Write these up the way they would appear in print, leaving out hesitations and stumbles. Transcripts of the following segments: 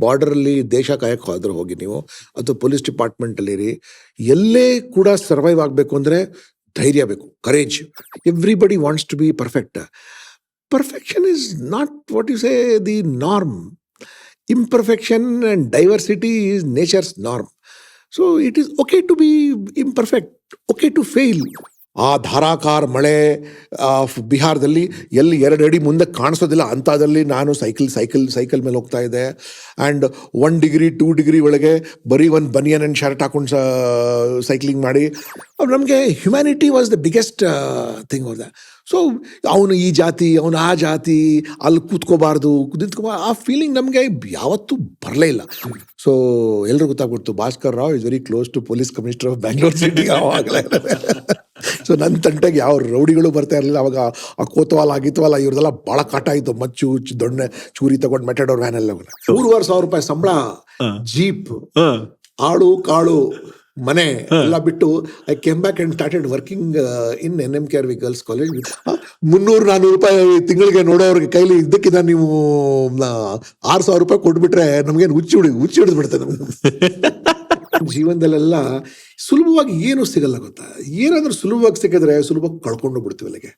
ಬಾರ್ಡರಲ್ಲಿ ದೇಶ ಕಾಯಕ್ಕೆ ಹೋದ್ರೆ ಹೋಗಿ ನೀವು, ಅಥವಾ ಪೊಲೀಸ್ ಡಿಪಾರ್ಟ್ಮೆಂಟಲ್ಲಿರಿ, ಎಲ್ಲೇ ಕೂಡ ಸರ್ವೈವ್ ಆಗಬೇಕು ಅಂದರೆ ಧೈರ್ಯ ಬೇಕು, courage. Everybody wants to be perfect. Perfection is not what you say the norm. Imperfection and diversity is nature's norm. So it is okay to be imperfect, okay to fail. ಆ ಧಾರಾಕಾರ ಮಳೆ ಬಿಹಾರದಲ್ಲಿ ಎಲ್ಲಿ 2 ಅಡಿ ಮುಂದೆ ಕಾಣಿಸೋದಿಲ್ಲ ಅಂಥದ್ರಲ್ಲಿ ನಾನು ಸೈಕಲ್ ಮೇಲೆ ಹೋಗ್ತಾ ಇದ್ದೆ. ಆ್ಯಂಡ್ 1 ಡಿಗ್ರಿ 2 ಡಿಗ್ರಿ ಒಳಗೆ ಬರೀ ಒಂದು ಬನಿಯನ್ ಆ್ಯಂಡ್ ಶರ್ಟ್ ಹಾಕೊಂಡು ಸೈಕ್ಲಿಂಗ್ ಮಾಡಿ ನಮಗೆ humanity was the biggest thing of the. So ಅವನು ಈ ಜಾತಿ, ಅವನು ಆ ಜಾತಿ, ಅಲ್ಲಿ ಕೂತ್ಕೋಬಾರ್ದು, ಆ ಫೀಲಿಂಗ್ ನಮಗೆ ಯಾವತ್ತೂ ಬರಲೇ ಇಲ್ಲ. ಸೊ ಎಲ್ರಿಗೂ ಗೊತ್ತಾಗ್ಬಿಡ್ತು Bhaskar Rao is very close to police commissioner of Bangalore city ಆವಾಗಲೇ. ಸೊ ನನ್ನ ತಂಟೆಗೆ ಯಾವ ರೌಡಿಗಳು ಬರ್ತಾ ಇರಲಿಲ್ಲ ಅವಾಗ. ಆ ಕೋತವಾಲ ಆಗಿತ್ವಲ್ಲ ಇವ್ರದೆಲ್ಲ ಭಾಳ ಕಾಟ ಆಯಿತು. ಮಚ್ಚು ದೊಣ್ಣೆ ಚೂರಿ ತಗೊಂಡು ಮೆಟಾಡೋರ್ ವ್ಯಾನ್ ಎಲ್ಲ 3,500 ರೂಪಾಯಿ ಸಂಬಳ, ಜೀಪ್, ಆಳು ಕಾಳು ಮನೆ ಎಲ್ಲ ಬಿಟ್ಟು I came back and started working in NMKRV girls college. 300-400 ರೂಪಾಯಿ ತಿಂಗಳಿಗೆ ನೋಡೋರಿಗೆ ಕೈಲಿ ಇದ್ದಕ್ಕಿಂತ ನೀವು 6,000 ರೂಪಾಯಿ ಕೊಟ್ಬಿಟ್ರೆ ನಮ್ಗೇನು ಹುಚ್ಚಿ ಹಿಡಿದು ಬಿಡ್ತದೆ. ಜೀವನದಲ್ಲೆಲ್ಲ ಸುಲಭವಾಗಿ ಏನೂ ಸಿಗಲ್ಲ ಗೊತ್ತಾ. ಏನಾದ್ರೂ ಸುಲಭವಾಗಿ ಸಿಕ್ಕಿದ್ರೆ ಸುಲಭವಾಗಿ ಕಳ್ಕೊಂಡು ಬಿಡ್ತೀವಿ ಅಲ್ಲಿಗೆ.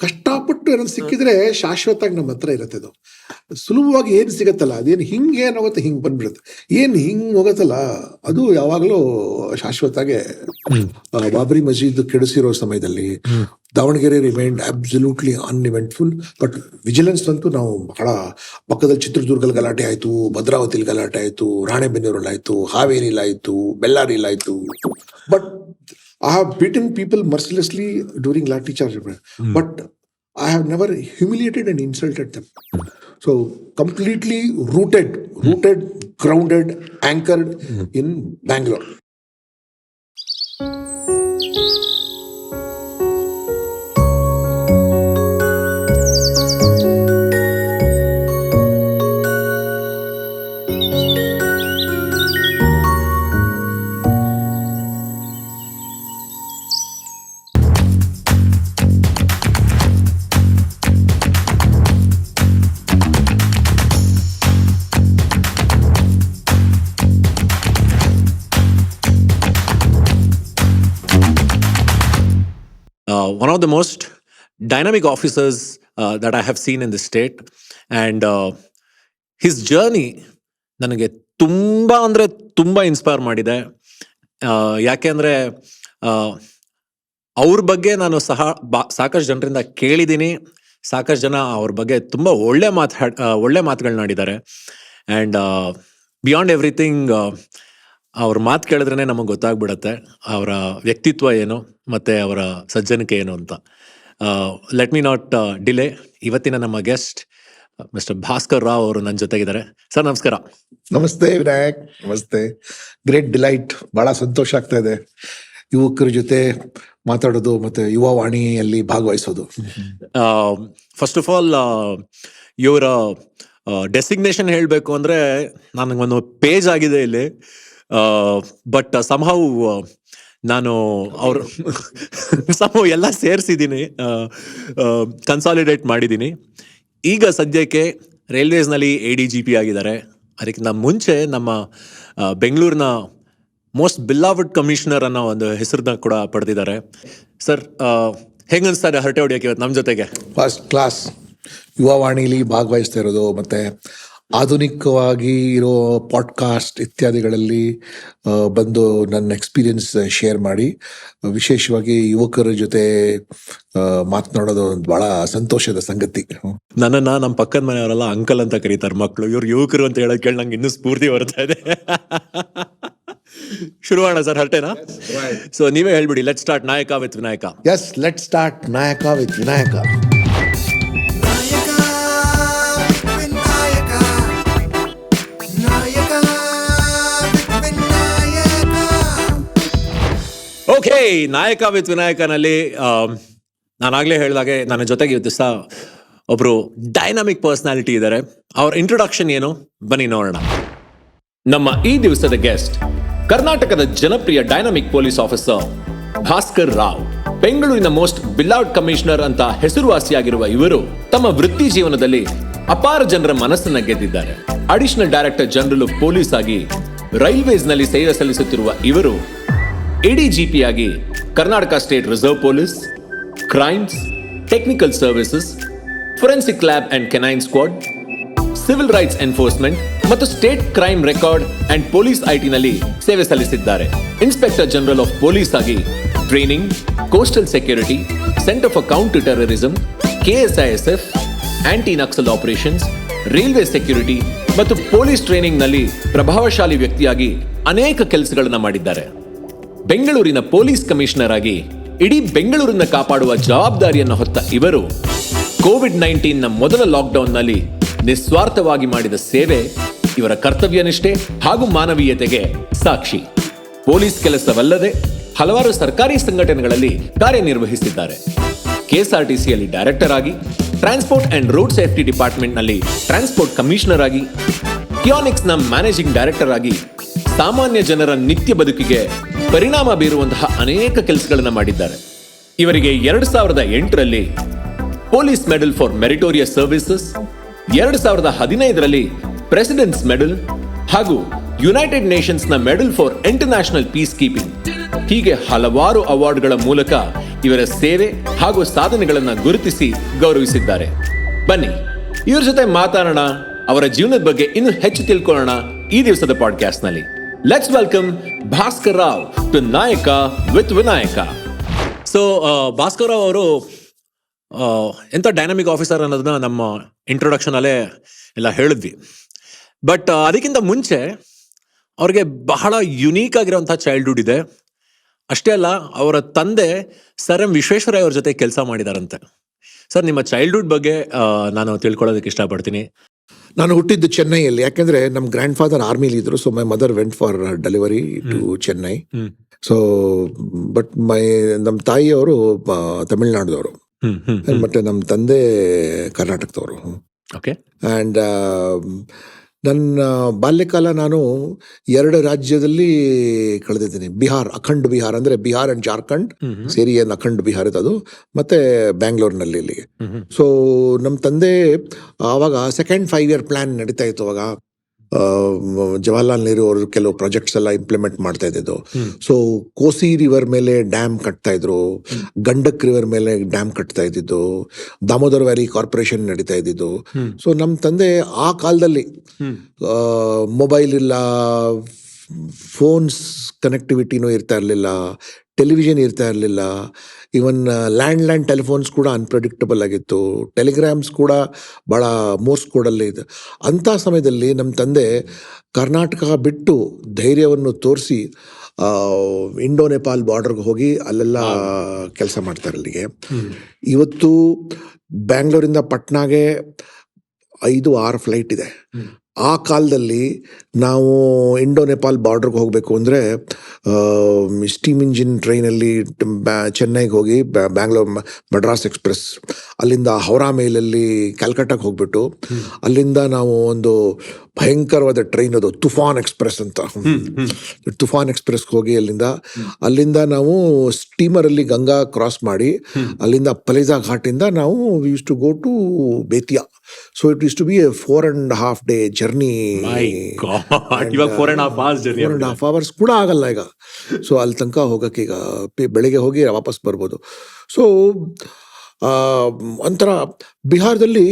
ಕಷ್ಟಪಟ್ಟು ಏನಾದ್ರು ಸಿಕ್ಕಿದ್ರೆ ಶಾಶ್ವತವಾಗಿ ನಮ್ಮ ಹತ್ರ ಇರುತ್ತೆ. ಅದು ಸುಲಭವಾಗಿ ಏನು ಸಿಗತ್ತಲ್ಲ ಅದೇನು ಹಿಂಗೆ ಏನಾಗುತ್ತೆ, ಹಿಂಗೆ ಬಂದ್ಬಿಡುತ್ತೆ. ಏನು ಹಿಂಗೆ ಹೋಗತ್ತಲ್ಲ ಅದು ಯಾವಾಗಲೂ ಶಾಶ್ವತವಾಗಿ. ಬಾಬರಿ ಮಸೀದ್ ಕೆಡಿಸಿರೋ ಸಮಯದಲ್ಲಿ Davanagere remained absolutely uneventful. But vigilance ಅಂತೂ ನಾವು ಬಹಳ ಪಕ್ಕದಲ್ಲಿ ಚಿತ್ರದುರ್ಗದಲ್ಲಿ ಗಲಾಟೆ ಆಯಿತು, ಭದ್ರಾವತಿಲಿ ಗಲಾಟೆ ಆಯಿತು, ರಾಣೆಬೆನ್ನೂರಲ್ಲಾಯಿತು, ಹಾವೇರಿಲಾಯಿತು, ಬೆಳ್ಳಾರಿಲಾಯಿತು. But I have beaten people mercilessly during lathi charge, but I have never humiliated and insulted them. So completely rooted, grounded, anchored in Bangalore. One of the most dynamic officers that I have seen in the state, and his journey ನನಗೆ ತುಂಬ inspire ಮಾಡಿದೆ. ಯಾಕೆಂದರೆ ಅವ್ರ ಬಗ್ಗೆ ನಾನು ಸಾಕಷ್ಟು ಜನರಿಂದ ಕೇಳಿದ್ದೀನಿ. ಸಾಕಷ್ಟು ಜನ ಅವ್ರ ಬಗ್ಗೆ ತುಂಬ ಒಳ್ಳೆ ಮಾತುಗಳನ್ನಾಡಿದ್ದಾರೆ. ಆ್ಯಂಡ್ ಬಿಯಾಂಡ್ ಎವ್ರಿಥಿಂಗ್ ಅವ್ರ ಮಾತು ಕೇಳಿದ್ರೇ ನಮಗೆ ಗೊತ್ತಾಗ್ಬಿಡತ್ತೆ ಅವರ ವ್ಯಕ್ತಿತ್ವ ಏನು ಮತ್ತು ಅವರ ಸಜ್ಜನಿಕೆ ಏನು ಅಂತ. Let me not delay. ಇವತ್ತಿನ ನಮ್ಮ ಗೆಸ್ಟ್ ಮಿಸ್ಟರ್ ಭಾಸ್ಕರ್ ರಾವ್ ಅವರು ನನ್ನ ಜೊತೆಗಿದ್ದಾರೆ. ಸರ್ ನಮಸ್ಕಾರ. ನಮಸ್ತೆ ವಿನಾಯಕ್. ನಮಸ್ತೆ. Great delight. ಭಾಳ ಸಂತೋಷ ಆಗ್ತಾ ಇದೆ ಯುವಕರ ಜೊತೆ ಮಾತಾಡೋದು ಮತ್ತು ಯುವವಾಣಿಯಲ್ಲಿ ಭಾಗವಹಿಸೋದು. ಫಸ್ಟ್ ಆಫ್ ಆಲ್ ಇವರ ಡೆಸಿಗ್ನೇಷನ್ ಹೇಳಬೇಕು ಅಂದರೆ ನನಗೊಂದು ಪೇಜ್ ಆಗಿದೆ ಇಲ್ಲಿ. ಬಟ್ somehow ನಾನು ಅವರು ಎಲ್ಲ ಸೇರಿಸಿದ್ದೀನಿ, ಕನ್ಸಾಲಿಡೇಟ್ ಮಾಡಿದ್ದೀನಿ. ಈಗ ಸದ್ಯಕ್ಕೆ ರೈಲ್ವೇಸ್ನಲ್ಲಿ ADGP ಆಗಿದ್ದಾರೆ. ಅದಕ್ಕಿಂತ ಮುಂಚೆ ನಮ್ಮ ಬೆಂಗಳೂರಿನ ಮೋಸ್ಟ್ ಬಿಲಾವ್ಡ್ ಕಮಿಷನರ್ ಅನ್ನೋ ಒಂದು ಹೆಸರನ್ನ ಕೂಡ ಪಡೆದಿದ್ದಾರೆ. ಸರ್ ಹೆಂಗೆ ಅನಿಸ್ತಾ ಇದೆ ಹರಟೆ ಹೊಡಿಯೋಕೆ ಇವತ್ತು ನಮ್ಮ ಜೊತೆಗೆ? First class. ಯುವವಾಣಿಲಿ ಭಾಗವಹಿಸ್ತಾ ಇರೋದು ಮತ್ತು ಆಧುನಿಕವಾಗಿ ಇರೋ ಪಾಡ್ಕಾಸ್ಟ್ ಇತ್ಯಾದಿಗಳಲ್ಲಿ ಬಂದು ನನ್ನ ಎಕ್ಸ್ಪೀರಿಯನ್ಸ್ ಶೇರ್ ಮಾಡಿ, ವಿಶೇಷವಾಗಿ ಯುವಕರ ಜೊತೆ ಮಾತನಾಡೋದು ಒಂದು ಭಾಳ ಸಂತೋಷದ ಸಂಗತಿ. ನನ್ನನ್ನು ನಮ್ಮ ಪಕ್ಕದ ಮನೆಯವರೆಲ್ಲ ಅಂಕಲ್ ಅಂತ ಕರೀತಾರೆ ಮಕ್ಕಳು. ಇವ್ರು ಯುವಕರು ಅಂತ ಹೇಳೋದು ಕೇಳಿ ನಂಗೆ ಇನ್ನೂ ಸ್ಫೂರ್ತಿ ಬರ್ತಾ ಇದೆ. ಶುರು ಮಾಡೋಣ ಸರ್ ಹರಟೆನಾ? ಸೊ ನೀವೇ ಹೇಳ್ಬಿಡಿ. Let start Nayaka with Vinayaka. Yes, let start Nayaka with Vinayaka. Okay, Nayaka with ವಿನಾಯಕನಲ್ಲಿ ನಾನಾಗಲೇ ಹೇಳಿದಾಗೆ ನನ್ನ ಜೊತೆಗೆ ಇವತ್ತು ದಿವಸ ಒಬ್ಬರು ಡೈನಾಮಿಕ್ ಪರ್ಸನಾಲಿಟಿ ಇದ್ದಾರೆ. ಅವ್ರ ಇಂಟ್ರೊಡಕ್ಷನ್ ಏನು ಬನ್ನಿ ನೋಡೋಣ. ನಮ್ಮ ಈ ದಿವಸದ ಗೆಸ್ಟ್ ಕರ್ನಾಟಕದ ಜನಪ್ರಿಯ dynamic police officer Bhaskar Rao. ಬೆಂಗಳೂರಿನ ಮೋಸ್ಟ್ ಬಿಲವ್ಡ್ ಕಮಿಷನರ್ ಅಂತ ಹೆಸರುವಾಸಿಯಾಗಿರುವ ಇವರು ತಮ್ಮ ವೃತ್ತಿ ಜೀವನದಲ್ಲಿ ಅಪಾರ ಜನರ ಮನಸ್ಸನ್ನ ಗೆದ್ದಿದ್ದಾರೆ. Additional director general of police ಆಗಿ ರೈಲ್ವೇಸ್ ನಲ್ಲಿ ಸೇವೆ ಸಲ್ಲಿಸುತ್ತಿರುವ ಇವರು ಎಡಿಜಿಪಿ ಆಗಿ Karnataka state reserve police, crimes, technical services, forensic lab and canine squad, civil rights enforcement ಮತ್ತು state crime record and police IT ನಲ್ಲಿ ಸೇವೆ ಸಲ್ಲಿಸಿದ್ದಾರೆ. ಇನ್ಸ್ಪೆಕ್ಟರ್ ಜನರಲ್ ಆಫ್ ಪೊಲೀಸ್ ಆಗಿ training, coastal security, centre for counter terrorism, KSISF, anti Naxal operations, railway security ಮತ್ತು police training ನಲ್ಲಿ ಪ್ರಭಾವಶಾಲಿ ವ್ಯಕ್ತಿಯಾಗಿ ಅನೇಕ ಕೆಲಸಗಳನ್ನ ಮಾಡಿದ್ದಾರೆ. ಬೆಂಗಳೂರಿನ ಪೊಲೀಸ್ ಕಮಿಷನರ್ ಆಗಿ ಇಡೀ ಬೆಂಗಳೂರನ್ನ ಕಾಪಾಡುವ ಜವಾಬ್ದಾರಿಯನ್ನು ಹೊತ್ತ ಇವರು ಕೋವಿಡ್-19 ನ ಮೊದಲ ಲಾಕ್ಡೌನ್ ನಲ್ಲಿ ನಿಸ್ವಾರ್ಥವಾಗಿ ಮಾಡಿದ ಸೇವೆ ಇವರ ಕರ್ತವ್ಯ ನಿಷ್ಠೆ ಹಾಗೂ ಮಾನವೀಯತೆಗೆ ಸಾಕ್ಷಿ. ಪೊಲೀಸ್ ಕೆಲಸವಲ್ಲದೆ ಹಲವಾರು ಸರ್ಕಾರಿ ಸಂಘಟನೆಗಳಲ್ಲಿ ಕಾರ್ಯನಿರ್ವಹಿಸಿದ್ದಾರೆ. KSRTCಯಲ್ಲಿ ಡೈರೆಕ್ಟರ್ ಆಗಿ, transport and road safety department ನಲ್ಲಿ ಟ್ರಾನ್ಸ್ಪೋರ್ಟ್ ಕಮಿಷನರ್ ಆಗಿ, ಕಿಯಾನಿಕ್ಸ್ ನ ಮ್ಯಾನೇಜಿಂಗ್ ಡೈರೆಕ್ಟರ್ ಆಗಿ ಸಾಮಾನ್ಯ ಜನರ ನಿತ್ಯ ಬದುಕಿಗೆ ಪರಿಣಾಮ ಬೀರುವಂತಹ ಅನೇಕ ಕೆಲಸಗಳನ್ನು ಮಾಡಿದ್ದಾರೆ. ಇವರಿಗೆ 2008ರಲ್ಲಿ police medal for meritorious services, 2015ರಲ್ಲಿ ಪ್ರೆಸಿಡೆಂಟ್ಸ್ ಮೆಡಲ್ ಹಾಗೂ ಯುನೈಟೆಡ್ ನೇಷನ್ಸ್ ನ medal for international peace keeping, ಹೀಗೆ ಹಲವಾರು ಅವಾರ್ಡ್ಗಳ ಮೂಲಕ ಇವರ ಸೇವೆ ಹಾಗೂ ಸಾಧನೆಗಳನ್ನ ಗುರುತಿಸಿ ಗೌರವಿಸಿದ್ದಾರೆ. ಬನ್ನಿ ಇವ್ರ ಜೊತೆ ಮಾತಾಡೋಣ, ಅವರ ಜೀವನದ ಬಗ್ಗೆ ಇನ್ನೂ ಹೆಚ್ಚು ತಿಳ್ಕೊಳ್ಳೋಣ ಈ ದಿವಸದ ಪಾಡ್ಕಾಸ್ಟ್ ನಲ್ಲಿ. Let's welcome Bhaskar Rao to Nayaka with Vinayaka. So Bhaskar Rao ಅವರು ಎಂಥ ಡೈನಾಮಿಕ್ ಆಫೀಸರ್ ಅನ್ನೋದನ್ನ ನಮ್ಮ ಇಂಟ್ರೊಡಕ್ಷನ್ ಅಲ್ಲೇ ಎಲ್ಲ ಹೇಳಿದ್ವಿ. ಬಟ್ ಅದಕ್ಕಿಂತ ಮುಂಚೆ ಅವ್ರಿಗೆ ಬಹಳ ಯುನೀಕ್ ಆಗಿರೋಂಥ ಚೈಲ್ಡ್ಹುಡ್ ಇದೆ. ಅಷ್ಟೇ ಅಲ್ಲ, ಅವರ ತಂದೆ ಸರ್ ಎಂ ವಿಶ್ವೇಶ್ವರಯ್ಯ ಅವ್ರ ಜೊತೆ ಕೆಲಸ ಮಾಡಿದಾರಂತೆ. ಸರ್, ನಿಮ್ಮ ಚೈಲ್ಡ್ಹುಡ್ ಬಗ್ಗೆ ನಾನು ತಿಳ್ಕೊಳ್ಳೋದಕ್ಕೆ ಇಷ್ಟಪಡ್ತೀನಿ. ನಾನು ಹುಟ್ಟಿದ್ದು ಚೆನ್ನೈಯಲ್ಲಿ, ಯಾಕೆಂದ್ರೆ ನಮ್ಮ ಗ್ರ್ಯಾಂಡ್ ಫಾದರ್ ಆರ್ಮಿಲಿ ಇದ್ರು. So my mother went for delivery to Chennai. So but ನಮ್ಮ ತಾಯಿಯವರು ತಮಿಳ್ನಾಡದವರು, ಮತ್ತೆ ನಮ್ಮ ತಂದೆ ಕರ್ನಾಟಕದವರು. ಓಕೆ. ಆ್ಯಂಡ್ ನನ್ನ ಬಾಲ್ಯಕಾಲ ನಾನು 2 ರಾಜ್ಯದಲ್ಲಿ ಕಳೆದಿದ್ದೀನಿ. ಬಿಹಾರ್, ಅಖಂಡ್ ಬಿಹಾರ್ ಅಂದರೆ ಬಿಹಾರ್ ಅಂಡ್ ಜಾರ್ಖಂಡ್ ಸೇರಿ ಏನು ಅಖಂಡ್ ಬಿಹಾರ್ ಅದು, ಮತ್ತೆ ಬ್ಯಾಂಗ್ಳೂರ್ನಲ್ಲಿ ಇಲ್ಲಿಗೆ. ಸೊ ನಮ್ಮ ತಂದೆ ಆವಾಗ ಸೆಕೆಂಡ್ 5 year ಪ್ಲಾನ್ ನಡೀತಾ ಇತ್ತು. ಅವಾಗ ಜವಾಹರ್ಲಾಲ್ ನೆಹರು ಅವರು ಕೆಲವು ಪ್ರಾಜೆಕ್ಟ್ಸ್ ಎಲ್ಲ ಇಂಪ್ಲಿಮೆಂಟ್ ಮಾಡ್ತಾ ಇದ್ದಿದ್ದು. ಸೊ ಕೋಸಿ ರಿವರ್ ಮೇಲೆ ಡ್ಯಾಮ್ ಕಟ್ತಾ ಇದ್ರು, ಗಂಡಕ್ ರಿವರ್ ಮೇಲೆ ಡ್ಯಾಮ್ ಕಟ್ತಾ ಇದ್ದಿದ್ದು, ದಾಮೋದರ್ ವ್ಯಾಲಿ ಕಾರ್ಪೊರೇಷನ್ ನಡೀತಾ ಇದ್ದಿದ್ದು. ಸೊ ನಮ್ಮ ತಂದೆ ಆ ಕಾಲದಲ್ಲಿ ಮೊಬೈಲ್ ಇಲ್ಲ, ಫೋನ್ಸ್ ಕನೆಕ್ಟಿವಿಟಿನೂ ಇರ್ತಾ ಇರಲಿಲ್ಲ, ಟೆಲಿವಿಷನ್ ಇರ್ತಾ ಇರಲಿಲ್ಲ, ಇವನ್ ಲ್ಯಾಂಡ್ ಟೆಲಿಫೋನ್ಸ್ ಕೂಡ ಅನ್ಪ್ರೆಡಿಕ್ಟಬಲ್ ಆಗಿತ್ತು, ಟೆಲಿಗ್ರಾಮ್ಸ್ ಕೂಡ ಭಾಳ ಮೋರ್ಸ್ ಕೋಡಲ್ಲೇ ಇದೆ. ಅಂಥ ಸಮಯದಲ್ಲಿ ನಮ್ಮ ತಂದೆ ಕರ್ನಾಟಕ ಬಿಟ್ಟು ಧೈರ್ಯವನ್ನು ತೋರಿಸಿ ಇಂಡೋ ನೇಪಾಲ್ ಬಾರ್ಡರ್ಗೆ ಹೋಗಿ ಅಲ್ಲೆಲ್ಲ ಕೆಲಸ ಮಾಡ್ತಾರೆ. ಅಲ್ಲಿಗೆ ಇವತ್ತು ಬ್ಯಾಂಗ್ಳೂರಿಂದ ಪಟ್ನಾಗೆ 5-6 ಫ್ಲೈಟ್ ಇದೆ. ಆ ಕಾಲದಲ್ಲಿ ನಾವು ಇಂಡೋ ನೇಪಾಲ್ ಬಾರ್ಡ್ರಿಗೆ ಹೋಗಬೇಕು ಅಂದರೆ ಸ್ಟೀಮ್ ಇಂಜಿನ್ ಟ್ರೈನಲ್ಲಿ ಚೆನ್ನೈಗೆ ಹೋಗಿ ಬ್ಯಾಂಗ್ಳೂರ್ ಮಡ್ರಾಸ್ ಎಕ್ಸ್ಪ್ರೆಸ್, ಅಲ್ಲಿಂದ ಹೌರಾ ಮೇಲಲ್ಲಿ ಕ್ಯಾಲ್ಕಟ್ಟಾಗೆ ಹೋಗ್ಬಿಟ್ಟು ಅಲ್ಲಿಂದ ನಾವು ಒಂದು ಭಯಂಕರವಾದ ಟ್ರೈನ್, ಅದು ತುಫಾನ್ ಎಕ್ಸ್ಪ್ರೆಸ್ ಅಂತ, ತುಫಾನ್ ಎಕ್ಸ್ಪ್ರೆಸ್ಗೆ ಹೋಗಿ ಅಲ್ಲಿಂದ ನಾವು ಸ್ಟೀಮರಲ್ಲಿ ಗಂಗಾ ಕ್ರಾಸ್ ಮಾಡಿ ಅಲ್ಲಿಂದ ಪಲೇಜಾ ಘಾಟಿಂದ ನಾವು we use to go to Bettiah. So it used to be a 4.5 day journey. ಇವಾಗ 4.5 hours ಜರ್ನಿ, 4.5 hours ಕೂಡ ಆಗಲ್ಲ ಈಗ. ಸೊ ಅಲ್ಲಿ ತನಕ ಹೋಗಕ್ಕೆ ಈಗ ಬೆಳಿಗ್ಗೆ ಹೋಗಿ ವಾಪಸ್ ಬರ್ಬೋದು. ಸೊ ಒಂಥರ ಬಿಹಾರದಲ್ಲಿ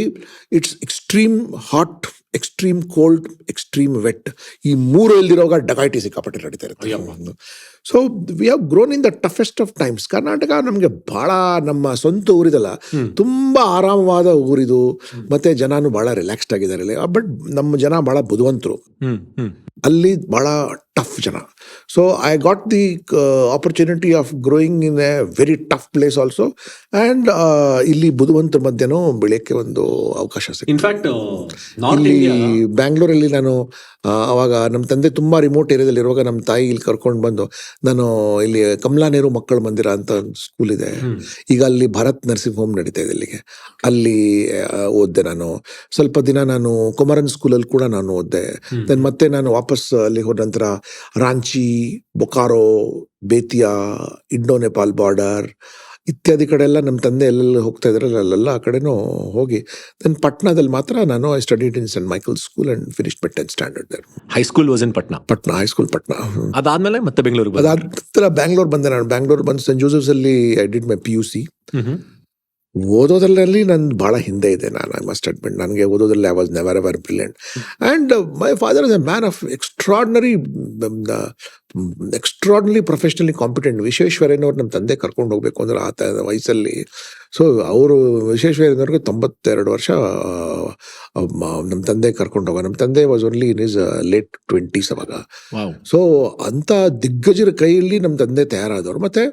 it's extreme hot, extreme cold, extreme wet. ಈ 3 ಇಲ್ದಿರೋವಾಗ ಡಕಾಯಿಟಿ ಸಿಕ್ಕಾಪಟ್ಟೆ ನಡೀತಾ ಇರುತ್ತೆ. So we have grown in the toughest of times. Karnataka ನಮಗೆ ಭಾಳ, ನಮ್ಮ ಸ್ವಂತ ಊರಿದಲ್ಲ, ತುಂಬ ಆರಾಮವಾದ ಊರಿದು, ಮತ್ತೆ ಜನನು ಭಾಳ ರಿಲ್ಯಾಕ್ಸ್ಡ್ ಆಗಿದ್ದಾರೆ. ಬಟ್ ನಮ್ಮ ಜನ ಭಾಳ ಬುದ್ಧಿವಂತರು, ಅಲ್ಲಿ ಭಾಳ ಟಫ್ ಜನ. So I got the opportunity of growing in a very tough place also. And ಇಲ್ಲಿ ಬುದ್ಧಿವಂತರ ಮಧ್ಯನೂ ಬೆಳೆಯೋಕ್ಕೆ ಒಂದು ಅವಕಾಶ ಸಿಕ್ತು. ಇನ್ಫ್ಯಾಕ್ಟ್ ಇಲ್ಲಿ ಬ್ಯಾಂಗ್ಳೂರಲ್ಲಿ ನಾನು ಅವಾಗ ನಮ್ಮ ತಂದೆ ತುಂಬ ರಿಮೋಟ್ ಏರಿಯಾದಲ್ಲಿ ಇರುವಾಗ ನಮ್ಮ ತಾಯಿ ಇಲ್ಲಿ ಕರ್ಕೊಂಡು ಬಂದು, ನಾನು ಇಲ್ಲಿ ಕಮಲಾ ನೆಹರು ಮಕ್ಕಳ ಮಂದಿರ ಅಂತ ಸ್ಕೂಲ್ ಇದೆ, ಈಗ ಅಲ್ಲಿ ಭಾರತ್ ನರ್ಸಿಂಗ್ ಹೋಮ್ ನಡೀತಾ ಇದೆ, ಇಲ್ಲಿಗೆ ಅಲ್ಲಿ ಓದಿದೆ. ನಾನು ಸ್ವಲ್ಪ ದಿನ ನಾನು ಕುಮಾರನ್ ಸ್ಕೂಲಲ್ಲಿ ಕೂಡ ನಾನು ಓದಿದೆ. ದೆನ್ ಮತ್ತೆ ನಾನು ವಾಪಸ್ ಅಲ್ಲಿ ಹೋದ ನಂತರ ರಾಂಚಿ, ಬೊಕಾರೋ, ಬೇತಿಯಾ, ಇಂಡೋ ನೇಪಾಲ್ ಬಾರ್ಡರ್, ಇತ್ಯಾದಿ ಕಡೆ ಎಲ್ಲ ನಮ್ಮ ತಂದೆ ಎಲ್ಲೆಲ್ಲ ಹೋಗ್ತಾ ಇದ್ರಲ್ಲ ಅಲ್ಲೆಲ್ಲ ಆ ಕಡೆನೂ ಹೋಗಿ ದೆನ್ ಪಟ್ನಾದಲ್ಲಿ ಮಾತ್ರ ನಾನು I studied in Saint Michael school and finished my 10th standard there. High school was in Patna. Patna high school Patna. ಅದಾದ್ಮೇಲೆ ಮತ್ತೆ ಬೆಂಗಳೂರಿಗೆ ಅದಾದ ನಂತರ ಬ್ಯಾಂಗ್ಳೂರ್ ಬಂದೆ. ನಾನು ಬ್ಯಾಂಗ್ಳೂರ್ ಬಂದು ಸೆಂಟ್ ಜೋಸೆಫ್ಸಲ್ಲಿ ಐ ಡಿಡ್ ಮೈ PUC. ಓದೋದ್ರಲ್ಲಿ ನಾನು ಭಾಳ ಹಿಂದೆ ಇದೆ. ನಾನು ಐ ಮಸ್ಟ್ ಅಡ್ಮಿಟ್, ನನಗೆ ಓದೋದ್ರಲ್ಲಿ I was never ever brilliant. And my father is a man of extraordinary professionally competent. ವಿಶ್ವೇಶ್ವರಯ್ಯನವ್ರು ನಮ್ಮ ತಂದೆ ಕರ್ಕೊಂಡು ಹೋಗ್ಬೇಕು ಅಂದ್ರೆ ಆತ ವಯಸ್ಸಲ್ಲಿ. ಸೊ ಅವರು ವಿಶ್ವೇಶ್ವರಯ್ಯನವ್ರಿಗೆ 92 ವರ್ಷ ನಮ್ಮ ತಂದೆ ಕರ್ಕೊಂಡು ಹೋಗ. ನಮ್ಮ ತಂದೆ was only in is late 20s ಅವಾಗ. ಸೊ ಅಂಥ ದಿಗ್ಗಜರ ಕೈಯಲ್ಲಿ ನಮ್ಮ ತಂದೆ ತಯಾರಾದವರು. ಮತ್ತು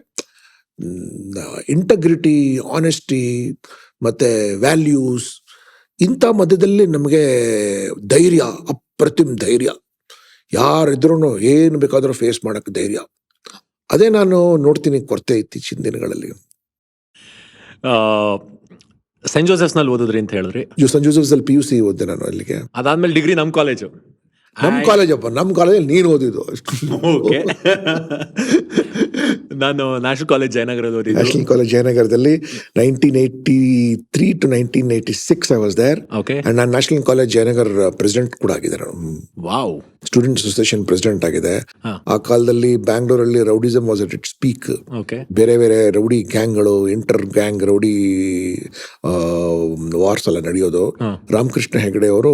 ಇಂಟಗ್ರಿಟಿ, ಆನೆಸ್ಟಿ ಮತ್ತು ವ್ಯಾಲ್ಯೂಸ್, ಇಂಥ ಮಧ್ಯದಲ್ಲಿ ನಮಗೆ ಧೈರ್ಯ, ಅಪ್ರತಿಮ ಧೈರ್ಯ. ಯಾರಿದ್ರೂ ಏನು ಬೇಕಾದರೂ ಫೇಸ್ ಮಾಡೋಕ್ಕೆ ಧೈರ್ಯ. ಅದೇ ನಾನು ನೋಡ್ತೀನಿ ಕೊರತೆ ಇತ್ತೀಚಿನ ದಿನಗಳಲ್ಲಿ. ಸೆಂಟ್ ಜೋಸೆಫ್ಸ್ನಲ್ಲಿ ಓದಿದ್ರಿ ಅಂತ ಹೇಳಿದ್ರಿ. ಸೆಂಟ್ ಜೋಸೆಫ್ಸಲ್ಲಿ PUC ಓದಿದೆ ನಾನು. ಅಲ್ಲಿಗೆ ಅದಾದ್ಮೇಲೆ ಡಿಗ್ರಿ ನಮ್ಮ ಕಾಲೇಜು. ನಮ್ಮ ಕಾಲೇಜಪ್ಪ, ನಮ್ಮ ಕಾಲೇಜಲ್ಲಿ ನೀನು ಓದಿದ್ದು. ಓಕೆ. ನಾನು ನ್ಯಾಷನಲ್ ಕಾಲೇಜ್ ಜಯನಗರದ ಓದಿದ್ದು. ನ್ಯಾಷನಲ್ ಕಾಲೇಜ್ ಜಯನಗರದಲ್ಲಿ 1983 to 1986 I was there. Okay. And ನಾನು ನ್ಯಾಷನಲ್ ಕಾಲೇಜ್ ಜಯನಗರ್ ಪ್ರೆಸಿಡೆಂಟ್ ಕೂಡ ಆಗಿದೆ. ವಾವ್. ಸ್ಟೂಡೆಂಟ್ ಅಸೋಸಿಯೇಷನ್ ಪ್ರೆಸಿಡೆಂಟ್ ಆಗಿದೆ. ಆ ಕಾಲದಲ್ಲಿ ಬ್ಯಾಂಗ್ಳೂರಲ್ಲಿ rowdyism was at its peak. Okay. ಬೇರೆ ಬೇರೆ ರೌಡಿ ಗ್ಯಾಂಗ್ಗಳು, ಇಂಟರ್ ಗ್ಯಾಂಗ್ ರೌಡಿ ವಾರ್ಸ್ ಎಲ್ಲ ನಡೆಯೋದು. ರಾಮಕೃಷ್ಣ ಹೆಗಡೆ ಅವರು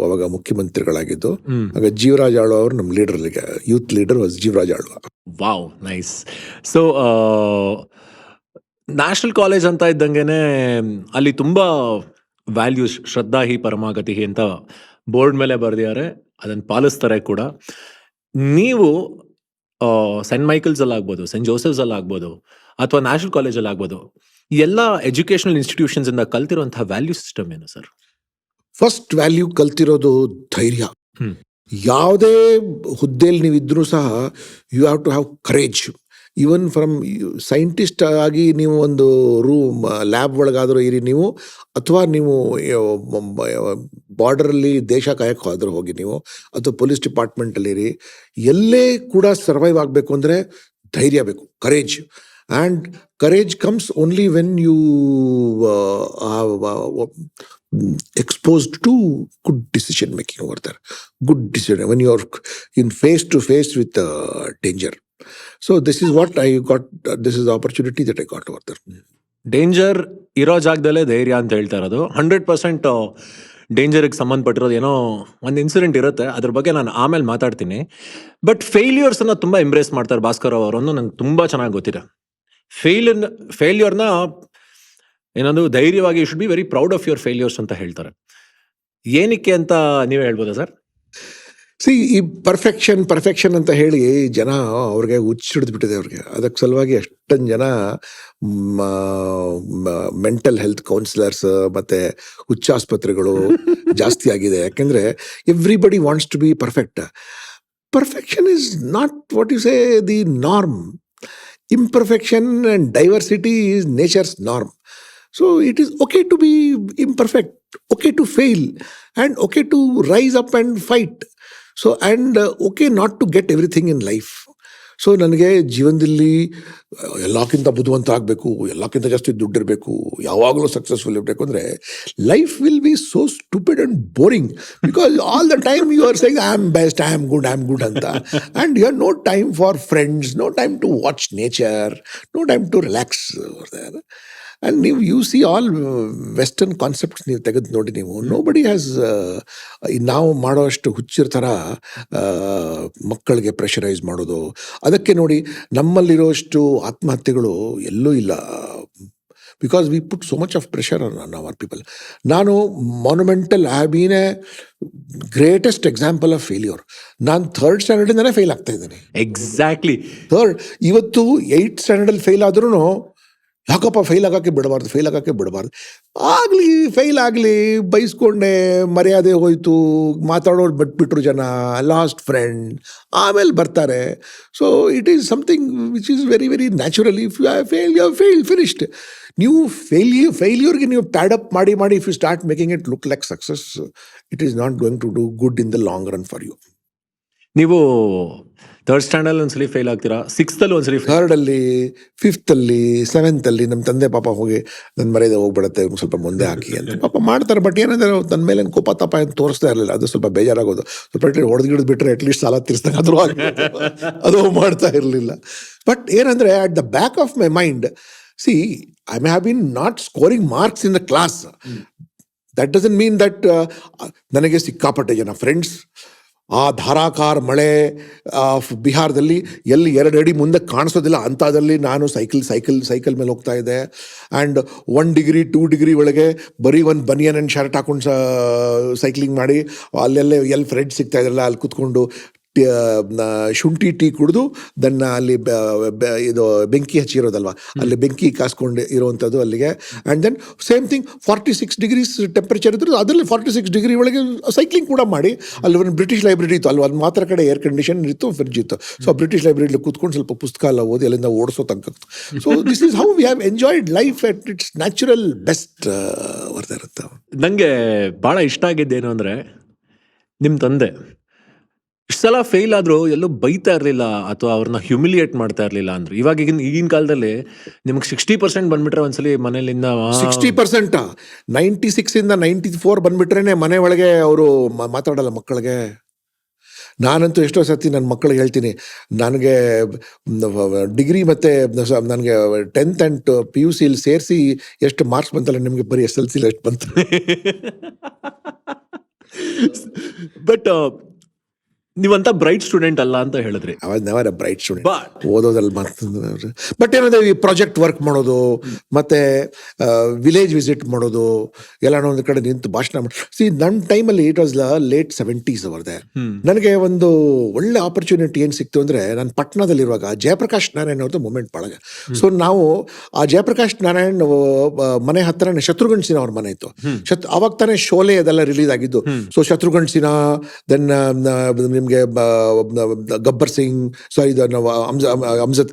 ಅವಾಗ ಮುಖ್ಯಮಂತ್ರಿಗಳಾಗಿದ್ದು. ಆಗ ಜೀವರಾಜ್ ಆಳ್ವ ಅವರು ನಮ್ಮ leader, youth leader was Jeevaraj Alva. Wow, nice. So national college ಅಂತ ಇದ್ದಂಗೆನೆ ಅಲ್ಲಿ ತುಂಬಾ ವ್ಯಾಲ್ಯೂಸ್, ಶ್ರದ್ಧಾ ಹಿ ಪರಮಾಗತಿ ಅಂತ ಬೋರ್ಡ್ ಮೇಲೆ ಬರೆದಿದ್ದಾರೆ, ಅದನ್ನು ಪಾಲಿಸ್ತಾರೆ ಕೂಡ. ನೀವು ಸೆಂಟ್ ಮೈಕಲ್ಸ್ ಅಲ್ಲಿ ಆಗ್ಬೋದು, ಸೆಂಟ್ ಜೋಸೆಫ್ಸ್ ಅಲ್ಲಿ ಆಗ್ಬೋದು, ಅಥವಾ ನ್ಯಾಷನಲ್ ಕಾಲೇಜಲ್ಲಿ ಆಗ್ಬೋದು, ಎಲ್ಲ ಎಜುಕೇಶನಲ್ ಇನ್ಸ್ಟಿಟ್ಯೂಷನ್ಸ್ ಇಂದ ಕಲ್ತಿರುವಂತಹ ವ್ಯಾಲ್ಯೂ ಸಿಸ್ಟಮ್ ಏನು ಸರ್? ಫಸ್ಟ್ ವ್ಯಾಲ್ಯೂ ಕಲ್ತಿರೋದು ಧೈರ್ಯ. ಯಾವುದೇ ಹುದ್ದೆಯಲ್ಲಿ ನೀವಿದ್ರೂ ಸಹ you have to have courage. Even from scientist ಆಗಿ ನೀವು ಒಂದು ಲ್ಯಾಬ್ ಒಳಗಾದರೂ ಇರಿ ನೀವು, ಅಥವಾ ನೀವು ಬಾರ್ಡರಲ್ಲಿ ದೇಶ ಕಾಯಕ್ಕೆ ಆದರೂ ಹೋಗಿ ನೀವು, ಅಥವಾ ಪೊಲೀಸ್ ಡಿಪಾರ್ಟ್ಮೆಂಟಲ್ಲಿರಿ, ಎಲ್ಲೇ ಕೂಡ ಸರ್ವೈವ್ ಆಗಬೇಕು ಅಂದರೆ ಧೈರ್ಯ ಬೇಕು, courage. And courage comes only when you exposed to good decision making over there. Good decision when you are in face to face with danger. So this is what I got. This is the opportunity that I got over there. Danger ಇರೋ ಜಾಗದಲ್ಲೇ ಧೈರ್ಯ ಅಂತ ಹೇಳ್ತಾ ಇರೋದು. 100% ಡೇಂಜರ್ಗೆ ಸಂಬಂಧಪಟ್ಟಿರೋದು ಏನೋ ಒಂದು incident ಇರುತ್ತೆ, ಅದ್ರ ಬಗ್ಗೆ ನಾನು ಆಮೇಲೆ ಮಾತಾಡ್ತೀನಿ. ಬಟ್ ಫೇಲ್ಯೂರ್ಸನ್ನು ತುಂಬ ಎಂಬ್ರೇಸ್ ಮಾಡ್ತಾರೆ ಭಾಸ್ಕರ್ ಅವರನ್ನು, ನಂಗೆ ತುಂಬ ಚೆನ್ನಾಗಿ ಗೊತ್ತಿದೆ. ಫೇಲ್ಯೂರ್ನ ಏನಂದ್ರೆ ಧೈರ್ಯವಾಗಿ you should be very proud of your failures ಅಂತ ಹೇಳ್ತಾರೆ. ಏನಕ್ಕೆ ಅಂತ ನೀವೇ ಹೇಳ್ಬೋದಾ ಸರ್? ಈ ಪರ್ಫೆಕ್ಷನ್ ಅಂತ ಹೇಳಿ ಜನ ಅವ್ರಿಗೆ ಹುಚ್ಚಿಡ್ದುಬಿಟ್ಟಿದೆ ಅವ್ರಿಗೆ. ಅದಕ್ಕೆ ಸಲುವಾಗಿ ಎಷ್ಟೊಂದು ಜನ ಮೆಂಟಲ್ ಹೆಲ್ತ್ ಕೌನ್ಸಿಲರ್ಸ್ ಮತ್ತು ಹುಚ್ಚಾಸ್ಪತ್ರೆಗಳು ಜಾಸ್ತಿ ಆಗಿದೆ. ಯಾಕೆಂದರೆ everybody wants to be perfect. Perfection is not what you say the norm. Imperfection and diversity is nature's norm. So it is okay to be imperfect, okay to fail, and okay to rise up and fight. So and okay not to get everything in life. So ನನಗೆ ಜೀವನದಲ್ಲಿ ಎಲ್ಲಕ್ಕಿಂತ ಬುದ್ಧಿವಂತ ಆಗಬೇಕು, ಎಲ್ಲಕ್ಕಿಂತ ಜಾಸ್ತಿ ದುಡ್ಡಿರಬೇಕು, ಯಾವಾಗಲೂ successful ಇರಬೇಕು ಅಂದರೆ life will be so stupid and boring. Because all the time you are saying I am best, I am good ಅಂತ. And you have no time for friends, no time to watch nature, no time to relax there. And ನೀವು you see all western concepts ನೀವು ತೆಗೆದು ನೋಡಿ, ನೀವು nobody has ನಾವು ಮಾಡೋಷ್ಟು ಹುಚ್ಚಿರ ಥರ ಮಕ್ಕಳಿಗೆ ಪ್ರೆಷರೈಸ್ ಮಾಡೋದು. ಅದಕ್ಕೆ ನೋಡಿ ನಮ್ಮಲ್ಲಿರೋಷ್ಟು ಆತ್ಮಹತ್ಯೆಗಳು ಎಲ್ಲೂ ಇಲ್ಲ. Because we put so much of pressure on our people. ನಾನು monumental I have been a greatest example of failure. ನಾನು 3rd ಸ್ಟ್ಯಾಂಡರ್ಡಿಂದನೇ ಫೇಲ್ ಆಗ್ತಾ ಇದ್ದೀನಿ. Exactly 3rd. ಇವತ್ತು 8th ಸ್ಟ್ಯಾಂಡರ್ಡಲ್ಲಿ ಫೇಲ್ ಆದ್ರೂ ಯಾಕಪ್ಪ ಫೇಲ್ ಆಗೋಕ್ಕೆ ಬಿಡಬಾರ್ದು. ಫೇಲ್ ಆಗಲಿ, ಬೈಸ್ಕೊಂಡೆ, ಮರ್ಯಾದೆ ಹೋಯ್ತು, ಮಾತಾಡೋರು ಬಿಟ್ಬಿಟ್ರು ಜನ, ಲಾಸ್ಟ್ ಫ್ರೆಂಡ್, ಆಮೇಲೆ ಬರ್ತಾರೆ. So it is something which is very very natural. If you have fail finished. ನೀವು ಫೇಲ್ಯೂರ್ಗೆ ನೀವು ಪ್ಯಾಡಪ್ ಮಾಡಿ if you start making it look like success, it is not going to do good in the long run for you. ನೀವು third standard ಒಂದ್ಸಲಿ fail ಆಗ್ತೀರಾ, ಸಿಕ್ಸ್ತಲ್ಲಿ ಒಂದ್ಸಲಿ ಥರ್ಡಲ್ಲಿ, ಫಿಫ್ತಲ್ಲಿ, ಸೆವೆಂತಲ್ಲಿ ನಮ್ಮ ತಂದೆ ಪಾಪ ಹೋಗಿ ನನ್ನ ಮರ್ಯಾದೆ ಹೋಗ್ಬಿಡುತ್ತೆ, ಸ್ವಲ್ಪ ಮುಂದೆ ಹಾಕಿ ಅಂತ ಪಾಪ ಮಾಡ್ತಾರೆ. ಬಟ್ ಏನಂದ್ರೆ ನನ್ನ ಮೇಲೆ ಕೋಪ ತಾಪ ಏನು ತೋರಿಸ್ತಾ ಇರಲಿಲ್ಲ. ಅದು ಸ್ವಲ್ಪ ಬೇಜಾರಾಗೋದು. ಸ್ವಲ್ಪ ಹೊಡೆದು ಬಿಟ್ಟರೆ ಅಟ್ಲೀಸ್ಟ್ ಸಾಲ ತೀರಿಸ್ದಂಗಾದ್ರೂ ಅದು ಮಾಡ್ತಾ ಇರಲಿಲ್ಲ. ಬಟ್ ಏನಂದ್ರೆ at the back of my mind, C I may have been not scoring marks in the class. That doesn't mean that ನನಗೆ ಸಿಕ್ಕಾಪಟ್ಟೆ ಜನ ಫ್ರೆಂಡ್ಸ್. ಆ ಧಾರಾಕಾರ ಮಳೆ ಬಿಹಾರದಲ್ಲಿ ಎಲ್ಲಿ 2 ಅಡಿ ಮುಂದೆ ಕಾಣಿಸೋದಿಲ್ಲ ಅಂಥದ್ರಲ್ಲಿ ನಾನು ಸೈಕಲ್ ಮೇಲೆ ಹೋಗ್ತಾ ಇದ್ದೆ. ಆ್ಯಂಡ್ 1 ಡಿಗ್ರಿ 2 ಡಿಗ್ರಿ ಒಳಗೆ ಬರೀ ಒಂದು ಬನಿಯನ್ ಆ್ಯಂಡ್ ಶರ್ಟ್ ಹಾಕೊಂಡು ಸೈಕ್ಲಿಂಗ್ ಮಾಡಿ ಅಲ್ಲೆಲ್ಲೇ ಎಲ್ಲಿ ಫ್ರೆಂಡ್ಸ್ ಸಿಗ್ತಾ ಇದ್ರಲ್ಲ ಅಲ್ಲಿ ಕೂತ್ಕೊಂಡು ಶುಂಠಿ ಟೀ ಕುಡಿದು ದನ್ನ ಅಲ್ಲಿ ಇದು ಬೆಂಕಿ ಹಚ್ಚಿರೋದಲ್ವ, ಅಲ್ಲಿ ಬೆಂಕಿ ಕಾಸ್ಕೊಂಡು ಇರೋವಂಥದ್ದು ಅಲ್ಲಿಗೆ. And then same thing 46 degrees temperature ಇದ್ರು ಅದರಲ್ಲಿ 46 ಡಿಗ್ರಿ ಒಳಗೆ ಸೈಕ್ಲಿಂಗ್ ಕೂಡ ಮಾಡಿ. ಅಲ್ಲಿ ಒಂದು ಬ್ರಿಟಿಷ್ ಲೈಬ್ರರಿ ಇತ್ತು, ಅಲ್ಲಿ ಒಂದು ಮಾತ್ರ ಕಡೆ ಏರ್ ಕಂಡೀಷನ್ ಇತ್ತು, ಫ್ರಿಡ್ಜ್ ಇತ್ತು. ಸೊ ಬ್ರಿಟಿಷ್ ಲೈಬ್ರರಿಲಿ ಕೂತ್ಕೊಂಡು ಸ್ವಲ್ಪ ಪುಸ್ತಕ ಎಲ್ಲ ಓದಿ ಅಲ್ಲಿಂದ ಓಡಿಸೋ ತನಕ. So this is how we have enjoyed life at it's natural best ಬರ್ತಾ ಇರುತ್ತೆ. ನನಗೆ ಭಾಳ ಇಷ್ಟ ಆಗಿದ್ದೇನು ಅಂದರೆ ನಿಮ್ಮ ತಂದೆ ಇಷ್ಟು ಸಲ ಫೇಲ್ ಆದರೂ ಎಲ್ಲೂ ಬೈತಾ ಇರಲಿಲ್ಲ ಅಥವಾ ಅವ್ರನ್ನ ಹ್ಯೂಮಿಲಿಯೇಟ್ ಮಾಡ್ತಾ ಇರಲಿಲ್ಲ ಅಂದ್ರೆ. ಈಗಿನ ಕಾಲದಲ್ಲಿ ನಿಮ್ಗೆ 60% ಬಂದ್ಬಿಟ್ರೆ ಒಂದ್ಸಲಿ ಮನೇಲಿಂದ 60%, 96ಇಂದ 94 ಬಂದ್ಬಿಟ್ರೇನೆ ಮನೆ ಒಳಗೆ ಅವರು ಮಾತಾಡಲ್ಲ ಮಕ್ಕಳಿಗೆ. ನಾನಂತೂ ಎಷ್ಟೋ ಸರ್ತಿ ನನ್ನ ಮಕ್ಕಳಿಗೆ ಹೇಳ್ತೀನಿ, ನನಗೆ ಡಿಗ್ರಿ ಮತ್ತು ನನಗೆ 10th ಆ್ಯಂಡ್ PUC ಸೇರಿಸಿ ಎಷ್ಟು ಮಾರ್ಕ್ಸ್ ಬಂತಲ್ಲ, ನಿಮಗೆ ಬರೀ SLC ಎಷ್ಟು ಬಂತು. ಬಟ್ ನೀವಂತ ಬ್ರೈಟ್ ಸ್ಟೂಡೆಂಟ್ ಅಲ್ಲ ಅಂತ ಹೇಳಿದ್ರಿ. ಅವಾಗ ನೆವರ್ ಅ ಬ್ರೈಟ್ ಸ್ಟೂಡೆಂಟ್, ಓದೋದ್ರಲ್ಲಿ ಬಟ್ ಏನಂದ್ರೆ ಈ ಪ್ರಾಜೆಕ್ಟ್ ವರ್ಕ್ ಮಾಡೋದು ಮತ್ತೆ ವಿಲೇಜ್ ವಿಸಿಟ್ ಮಾಡೋದು ಎಲ್ಲ ಒಂದು ಕಡೆ ನಿಂತು ಭಾಷಣ ಮಾಡಿ. ಸಿ ನನ್ನ ಟೈಮಲ್ಲಿ ಇಟ್ ವಾಸ್ ಲೇಟ್ 70s ಅವರ್ದೆ. ನನಗೆ ಒಂದು ಒಳ್ಳೆ ಆಪರ್ಚುನಿಟಿ ಏನು ಸಿಕ್ತು ಅಂದರೆ, ನಾನು ಪಟ್ನಾದಲ್ಲಿರುವಾಗ ಜಯಪ್ರಕಾಶ್ ನಾರಾಯಣ್ ಅವ್ರದ್ದು ಮೂಮೆಂಟ್ ಬಳಗ. ಸೊ ನಾವು ಆ ಜಯಪ್ರಕಾಶ್ ನಾರಾಯಣ್ ಮನೆ ಹತ್ರನೇ ಶತ್ರುಘ್ನ ಸಿನ್ಹಾ ಅವ್ರ ಮನೆ ಇತ್ತು. ಅವಾಗ ತಾನೇ ಶೋಲೆ ಅದೆಲ್ಲ ರಿಲೀಸ್ ಆಗಿದ್ದು. ಸೊ ಶತ್ರುಘ್ನ ಸಿನ್ಹಾ, ದೆನ್ ನಿಮಗೆ Gabbar Singh, sorry Amjad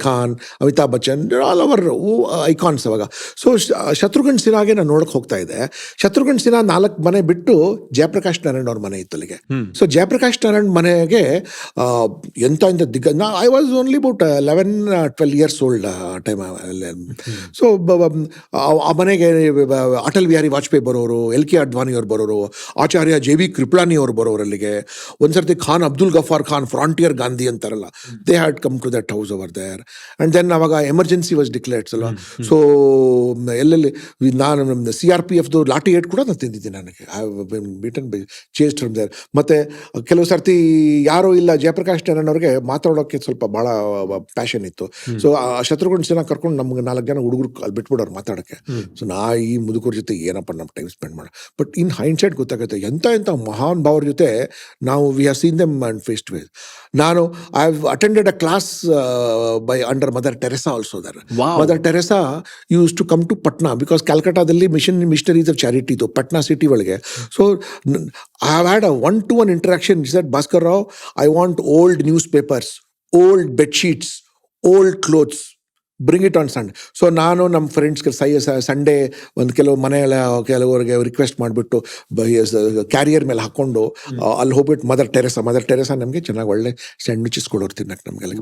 Khan, Amitabh Bachchan, all over icons ಅವಾಗ. ಸೊ ಶತ್ರುಘ್ನ ಸಿನ್ಹಾಗೆ ನಾನು ನೋಡಕ್ ಹೋಗ್ತಾ ಇದ್ದೆ. ಶತ್ರುಘ್ನ ಸಿನ್ಹಾ 4 ಮನೆ ಬಿಟ್ಟು ಜಯಪ್ರಕಾಶ್ ನಾರಾಯಣ್ ಅವ್ರ ಮನೆ ಇತ್ತು ಅಲ್ಲಿಗೆ. ಸೊ ಜಯಪ್ರಕಾಶ್ ನಾರಾಯಣ್ ಮನೆಗೆ ಎಂತ I was only about 11-12 years old time. So ಆ ಮನೆಗೆ ಅಟಲ್ ಬಿಹಾರಿ ವಾಜಪೇಯಿ ಬರೋರು, LK ಅಡ್ವಾಣಿ ಅವ್ರು ಬರೋರು, ಆಚಾರ್ಯ JV ಕೃಪಳಾನಿ ಅವ್ರು ಬರೋರು. ಅಲ್ಲಿಗೆ ಒಂದ್ಸರ್ತಿ ಖಾನ್ ಅಬ್ದುಲ್ ಗಫಾರ್ ಖಾನ್, ಫ್ರಾಂಟಿಯರ್ ಗಾಂಧಿ ಅಂತಾರಲ್ಲ, they had come to that house over there. And then ಅವಾಗ ಎಮರ್ಜೆನ್ಸಿ ವಾಸ್ ಡಿಕ್ಲೇರ್ಡ್ ಅಲ್ವಾ. ಸೊ ಎಲ್ಲೆಲ್ಲಿ ನಾನು CRPF ಲಾಠಿ ಏಟ್ ಕೂಡ ನಾನು ತಿಂದಿದ್ದೀನಿ. ನನಗೆ I have been beaten by chased from there. ಮತ್ತೆ ಕೆಲವು ಸರ್ತಿ ಯಾರೂ ಇಲ್ಲ, ಜಯಪ್ರಕಾಶ್ ನಾರಾಯಣ್ ಅವ್ರಿಗೆ ಮಾತಾಡೋಕ್ಕೆ ಸ್ವಲ್ಪ ಭಾಳ ಪ್ಯಾಷನ್ ಇತ್ತು. ಸೊ ಶತ್ರುಘ್ನ ಸಿನ್ಹಾ ಕರ್ಕೊಂಡು ನಮ್ಗೆ 4 ಜನ ಹುಡುಗರು ಅಲ್ಲಿ ಬಿಟ್ಬಿಡೋರು ಮಾತಾಡೋಕ್ಕೆ. ಸೊ ಈ ಮುದುಕರ ಜೊತೆ ಏನಪ್ಪ ನಮ್ಮ ಟೈಮ್ ಸ್ಪೆಂಡ್ ಮಾಡಿ. ಬಟ್ ಇನ್ ಹೈಂಡ್ಸೈಟ್ ಗೊತ್ತಾಗುತ್ತೆ ಎಂಥ ಮಹಾನ್ ಭಾವರ ಜೊತೆ ನಾವು we have seen them and face to face. ನಾನು I have attended a class by under Mother Teresa also there. Mother Teresa used to come to Patna because ಕ್ಯಾಲ್ಕಟಾದಲ್ಲಿ missionaries of charity ಇತ್ತು Patna city ಒಳಗೆ. So I have had a 1-to-1 interaction. He said, Bhaskar Rao, I want old newspapers, old bedsheets, old clothes. Bring it on Sunday. So ನಾನು ನಮ್ಮ ಫ್ರೆಂಡ್ಸ್ಗೆ Sunday ಒಂದು ಕೆಲವರಿಗೆ request ಮಾಡಿಬಿಟ್ಟು carrier ಮೇಲೆ ಹಾಕ್ಕೊಂಡು ಅಲ್ಲಿ ಹೋಗ್ಬಿಟ್ಟು ಮದರ್ ಟೆರೆಸಾ ನಮಗೆ ಚೆನ್ನಾಗಿ ಒಳ್ಳೆ ಸ್ಯಾಂಡ್ವಿಚಸ್ ಕೊಡೋರು ತಿನ್ನಕ್ಕೆ ನಮಗೆಲ್ಲ.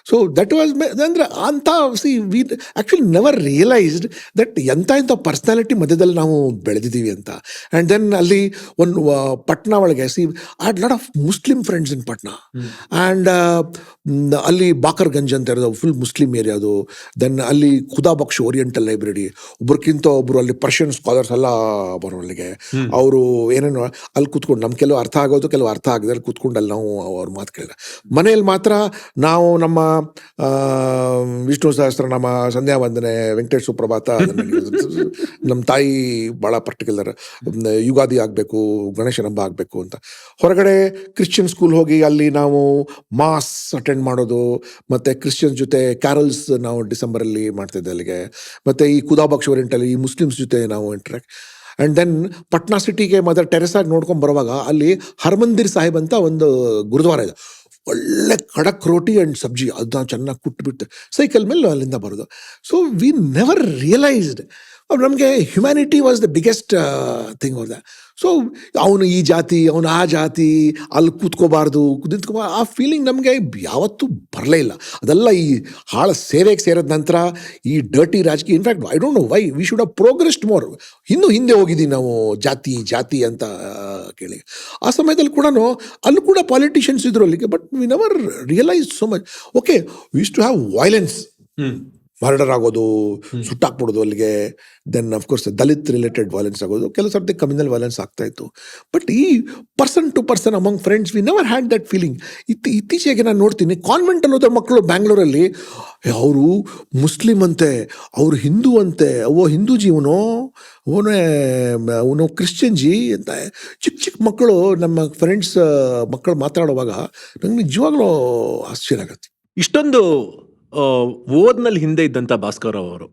ಸೊ ದಟ್ ವಾಸ್ ಅಂದರೆ ಅಂತ we actually never realised that ಎಂಥ ಪರ್ಸ್ನಾಲಿಟಿ ಮಧ್ಯದಲ್ಲಿ ನಾವು ಬೆಳೆದಿದ್ದೀವಿ ಅಂತ. ಆ್ಯಂಡ್ ದೆನ್ ಅಲ್ಲಿ ಒಂದು ಪಟ್ನಾ ಒಳಗೆ I had lot of Muslim friends in Patna. And ಅಲ್ಲಿ ಬಾಕರ್ಗಂಜ್ ಅಂತ ಇರೋದು ಫುಲ್ ಮುಸ್ಲಿಂ ಏರಿಯಾ ಅದು. ದೆನ್ ಅಲ್ಲಿ ಖುದಾ ಬಕ್ಷ್ ಓರಿಯೆಂಟಲ್ ಲೈಬ್ರರಿ, ಒಬ್ರಕ್ಕಿಂತ ಒಬ್ರು ಅಲ್ಲಿ ಪರ್ಷಿಯನ್ ಸ್ಕಾಲರ್ಸ್ ಎಲ್ಲ ಬರೋ ಅಲ್ಲಿಗೆ. ಅವರು ಏನೇನು ಅಲ್ಲಿ ಕೂತ್ಕೊಂಡು ನಮ್ಗೆ ಕೆಲವು ಅರ್ಥ ಆಗೋದು, ಕೆಲವು ಅರ್ಥ ಆಗದೆ ಅಲ್ಲಿ ಕೂತ್ಕೊಂಡು ಅಲ್ಲಿ ನಾವು ಅವ್ರ ಮಾತು ಕೇಳಿದ್ರೆ. ಮನೇಲಿ ಮಾತ್ರ ನಾವು ನಮ್ಮ ವಿಷ್ಣು ಸಹಸ್ರನಾಮ, ಸಂಧ್ಯಾ ವಂದನೆ, ವೆಂಕಟೇಶ್ ಸುಪ್ರಭಾತ, ನಮ್ಮ ತಾಯಿ ಭಾಳ ಪರ್ಟಿಕ್ಯುಲರ್ ಯುಗಾದಿ ಆಗಬೇಕು, ಗಣೇಶನ ಹಬ್ಬ ಆಗಬೇಕು ಅಂತ. ಹೊರಗಡೆ ಕ್ರಿಶ್ಚಿಯನ್ ಸ್ಕೂಲ್ ಹೋಗಿ ಅಲ್ಲಿ ನಾವು ಮಾಸ್ ಅಟೆಂಡ್ ಮಾಡೋದು, ಮತ್ತು ಕ್ರಿಶ್ಚಿಯನ್ಸ್ ಜೊತೆ ಕ್ಯಾರಲ್ಸ್ ನಾವು ಡಿಸೆಂಬರಲ್ಲಿ ಮಾಡ್ತಿದ್ದೆ ಅಲ್ಲಿಗೆ. ಮತ್ತು ಈ ಖುದಾಬಕ್ಷ್ ಓರಿಯೆಂಟಲ್ಲಿ ಈ ಮುಸ್ಲಿಮ್ಸ್ ಜೊತೆ ನಾವು ಇಂಟ್ರಾಕ್ಟ್. ಆ್ಯಂಡ್ ದೆನ್ ಪಟ್ನಾ ಸಿಟಿಗೆ ಮದರ್ ಟೆರೆಸಾಗಿ ನೋಡ್ಕೊಂಡು ಬರುವಾಗ ಅಲ್ಲಿ ಹರ್ಮಂದಿರ್ ಸಾಹಿಬ್ ಅಂತ ಒಂದು ಗುರುದ್ವಾರ ಇದೆ. ಒಳ್ಳೆ ಖಡಕ್ ರೋಟಿ ಆ್ಯಂಡ್ ಸಬ್ಜಿ ಅದನ್ನ ಚೆನ್ನಾಗಿ ಕುಟ್ಬಿಟ್ಟು ಸೈಕಲ್ ಮೇಲೆ ಅಲ್ಲಿಂದ ಬರೋದು. ಸೊ ವಿ ನೆವರ್ ರಿಯಲೈಸ್ಡ್ ನಮಗೆ humanity was the biggest thing of the. So ಅವನು ಈ ಜಾತಿ, ಅವನು ಆ ಜಾತಿ, ಅಲ್ಲಿ ಕೂತ್ಕೋಬಾರ್ದು, ನಿಂತ್ಕೋಬಾರ್ದು, ಆ ಫೀಲಿಂಗ್ ನಮಗೆ ಯಾವತ್ತೂ ಬರಲೇ ಇಲ್ಲ. ಅದೆಲ್ಲ ಈ ಹಾಳ ಸೇವೆಗೆ ಸೇರಿದ ನಂತರ ಈ ಡರ್ಟಿ ರಾಜಕೀಯ, in fact I don't know why we should have ಪ್ರೋಗ್ರೆಸ್ಡ್ more. ಇನ್ನೂ ಹಿಂದೆ ಹೋಗಿದ್ದೀವಿ ನಾವು ಜಾತಿ ಜಾತಿ ಅಂತ ಕೇಳಿ. ಆ ಸಮಯದಲ್ಲಿ ಕೂಡ ಅಲ್ಲೂ ಕೂಡ ಪಾಲಿಟಿಷಿಯನ್ಸ್ ಇದ್ರು ಅಲ್ಲಿಗೆ, but we never realise so much. Okay, we use to have violence, murder ಆಗೋದು, ಸುಟ್ಟಾಕ್ಬಿಡೋದು ಅಲ್ಲಿಗೆ, then of course Dalit related violence ಆಗೋದು, ಕೆಲವು ಸರ್ತಿ ಕಮ್ಯುನಲ್ ವೈಲೆನ್ಸ್ ಆಗ್ತಾ ಇತ್ತು. ಬಟ್ ಈ person to person among friends we never had that feeling. ಇತ್ತೀಚೆಗೆ ನಾನು ನೋಡ್ತೀನಿ ಕಾನ್ವೆಂಟಲ್ಲಿ ಹೋದ ಮಕ್ಕಳು ಬ್ಯಾಂಗ್ಳೂರಲ್ಲಿ, ಅವರು ಮುಸ್ಲಿಂ ಅಂತೆ, ಅವರು ಹಿಂದೂ ಅಂತೆ, ಹಿಂದೂ ಜೀವನೋ ಅವನು ಕ್ರಿಶ್ಚಿಯನ್ ಜಿ ಅಂತ ಚಿಕ್ಕ ಚಿಕ್ಕ ಮಕ್ಕಳು, ನಮ್ಮ ಫ್ರೆಂಡ್ಸ್ ಮಕ್ಕಳು ಮಾತಾಡುವಾಗ ನಂಗೆ ನಿಜವಾಗ್ಲೂ ಆಶ್ಚರ್ಯ ಆಗತ್ತೆ. ಇಷ್ಟೊಂದು ಓದ್ನಲ್ಲಿ ಹಿಂದೆ ಇದ್ದಂಥ ಭಾಸ್ಕರ್ ರಾವ್ ಅವರು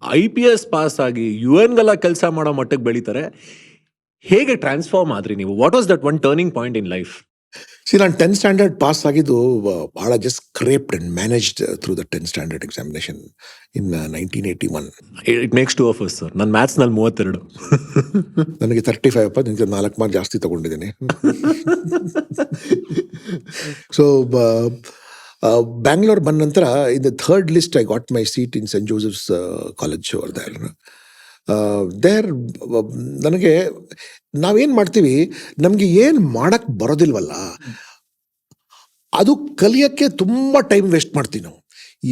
IPS ಪಾಸ್ ಆಗಿ UN ಕೆಲಸ ಮಾಡೋ ಮಟ್ಟಕ್ಕೆ ಬೆಳೀತಾರೆ. ಹೇಗೆ ಟ್ರಾನ್ಸ್ಫಾರ್ಮ್ ಆದ್ರಿ ನೀವು? What was that one turning point in life? ನಾನು 10th ಸ್ಟ್ಯಾಂಡರ್ಡ್ ಪಾಸ್ ಆಗಿದ್ದು ಬಹಳ just scraped and managed through the 10th standard examination in 1981. It makes 2 of us, sir. ನನ್ನ ಮ್ಯಾಥ್ಸ್ನಲ್ಲಿ 32. ನನಗೆ 35, ನಿಮಗೆ 4 ಮಾರ್ಕ್ ಜಾಸ್ತಿ ತಗೊಂಡಿದ್ದೀನಿ. ಸೊ ಬ್ಯಾಂಗ್ಳೂರ್ ಬಂದ ನಂತರ in the 3rd list I got my seat in St. Joseph's College over there. ನನಗೆ ನಾವೇನು ಮಾಡ್ತೀವಿ, ನಮಗೆ ಏನು ಮಾಡಕ್ಕೆ ಬರೋದಿಲ್ವಲ್ಲ, ಅದು ಕಲಿಯೋಕ್ಕೆ ತುಂಬ ಟೈಮ್ ವೇಸ್ಟ್ ಮಾಡ್ತೀವಿ ನಾವು.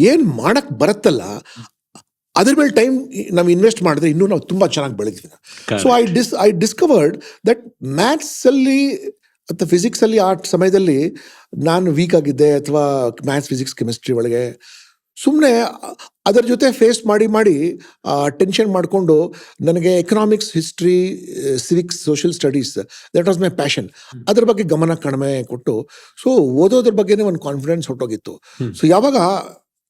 ಏನು ಮಾಡಕ್ಕೆ ಬರುತ್ತಲ್ಲ ಅದ್ರ ಮೇಲೆ ಟೈಮ್ ನಾವು ಇನ್ವೆಸ್ಟ್ ಮಾಡಿದ್ರೆ ಇನ್ನೂ ನಾವು ತುಂಬ ಚೆನ್ನಾಗಿ ಬೆಳಿತೀವಿ. ಸೊ ಐ ಡಿಸ್ಕವರ್ಡ್ ದಟ್ ಮ್ಯಾಥ್ಸಲ್ಲಿ ಅಥವಾ ಫಿಸಿಕ್ಸಲ್ಲಿ ಆ ಸಮಯದಲ್ಲಿ ನಾನು ವೀಕ್ ಆಗಿದ್ದೆ, ಅಥವಾ ಮ್ಯಾಥ್ಸ್, ಫಿಸಿಕ್ಸ್, ಕೆಮಿಸ್ಟ್ರಿ ಒಳಗೆ ಸುಮ್ಮನೆ ಅದರ ಜೊತೆ ಫೇಸ್ ಮಾಡಿ ಟೆನ್ಷನ್ ಮಾಡಿಕೊಂಡು ನನಗೆ economics, history, civics, social studies that was my passion. ಅದ್ರ ಬಗ್ಗೆ ಗಮನ ಕಡಿಮೆ ಕೊಟ್ಟು, ಸೊ ಓದೋದ್ರ ಬಗ್ಗೆನೇ ಒಂದು ಕಾನ್ಫಿಡೆನ್ಸ್ ಹೊಟ್ಟೋಗಿತ್ತು. ಸೊ ಯಾವಾಗ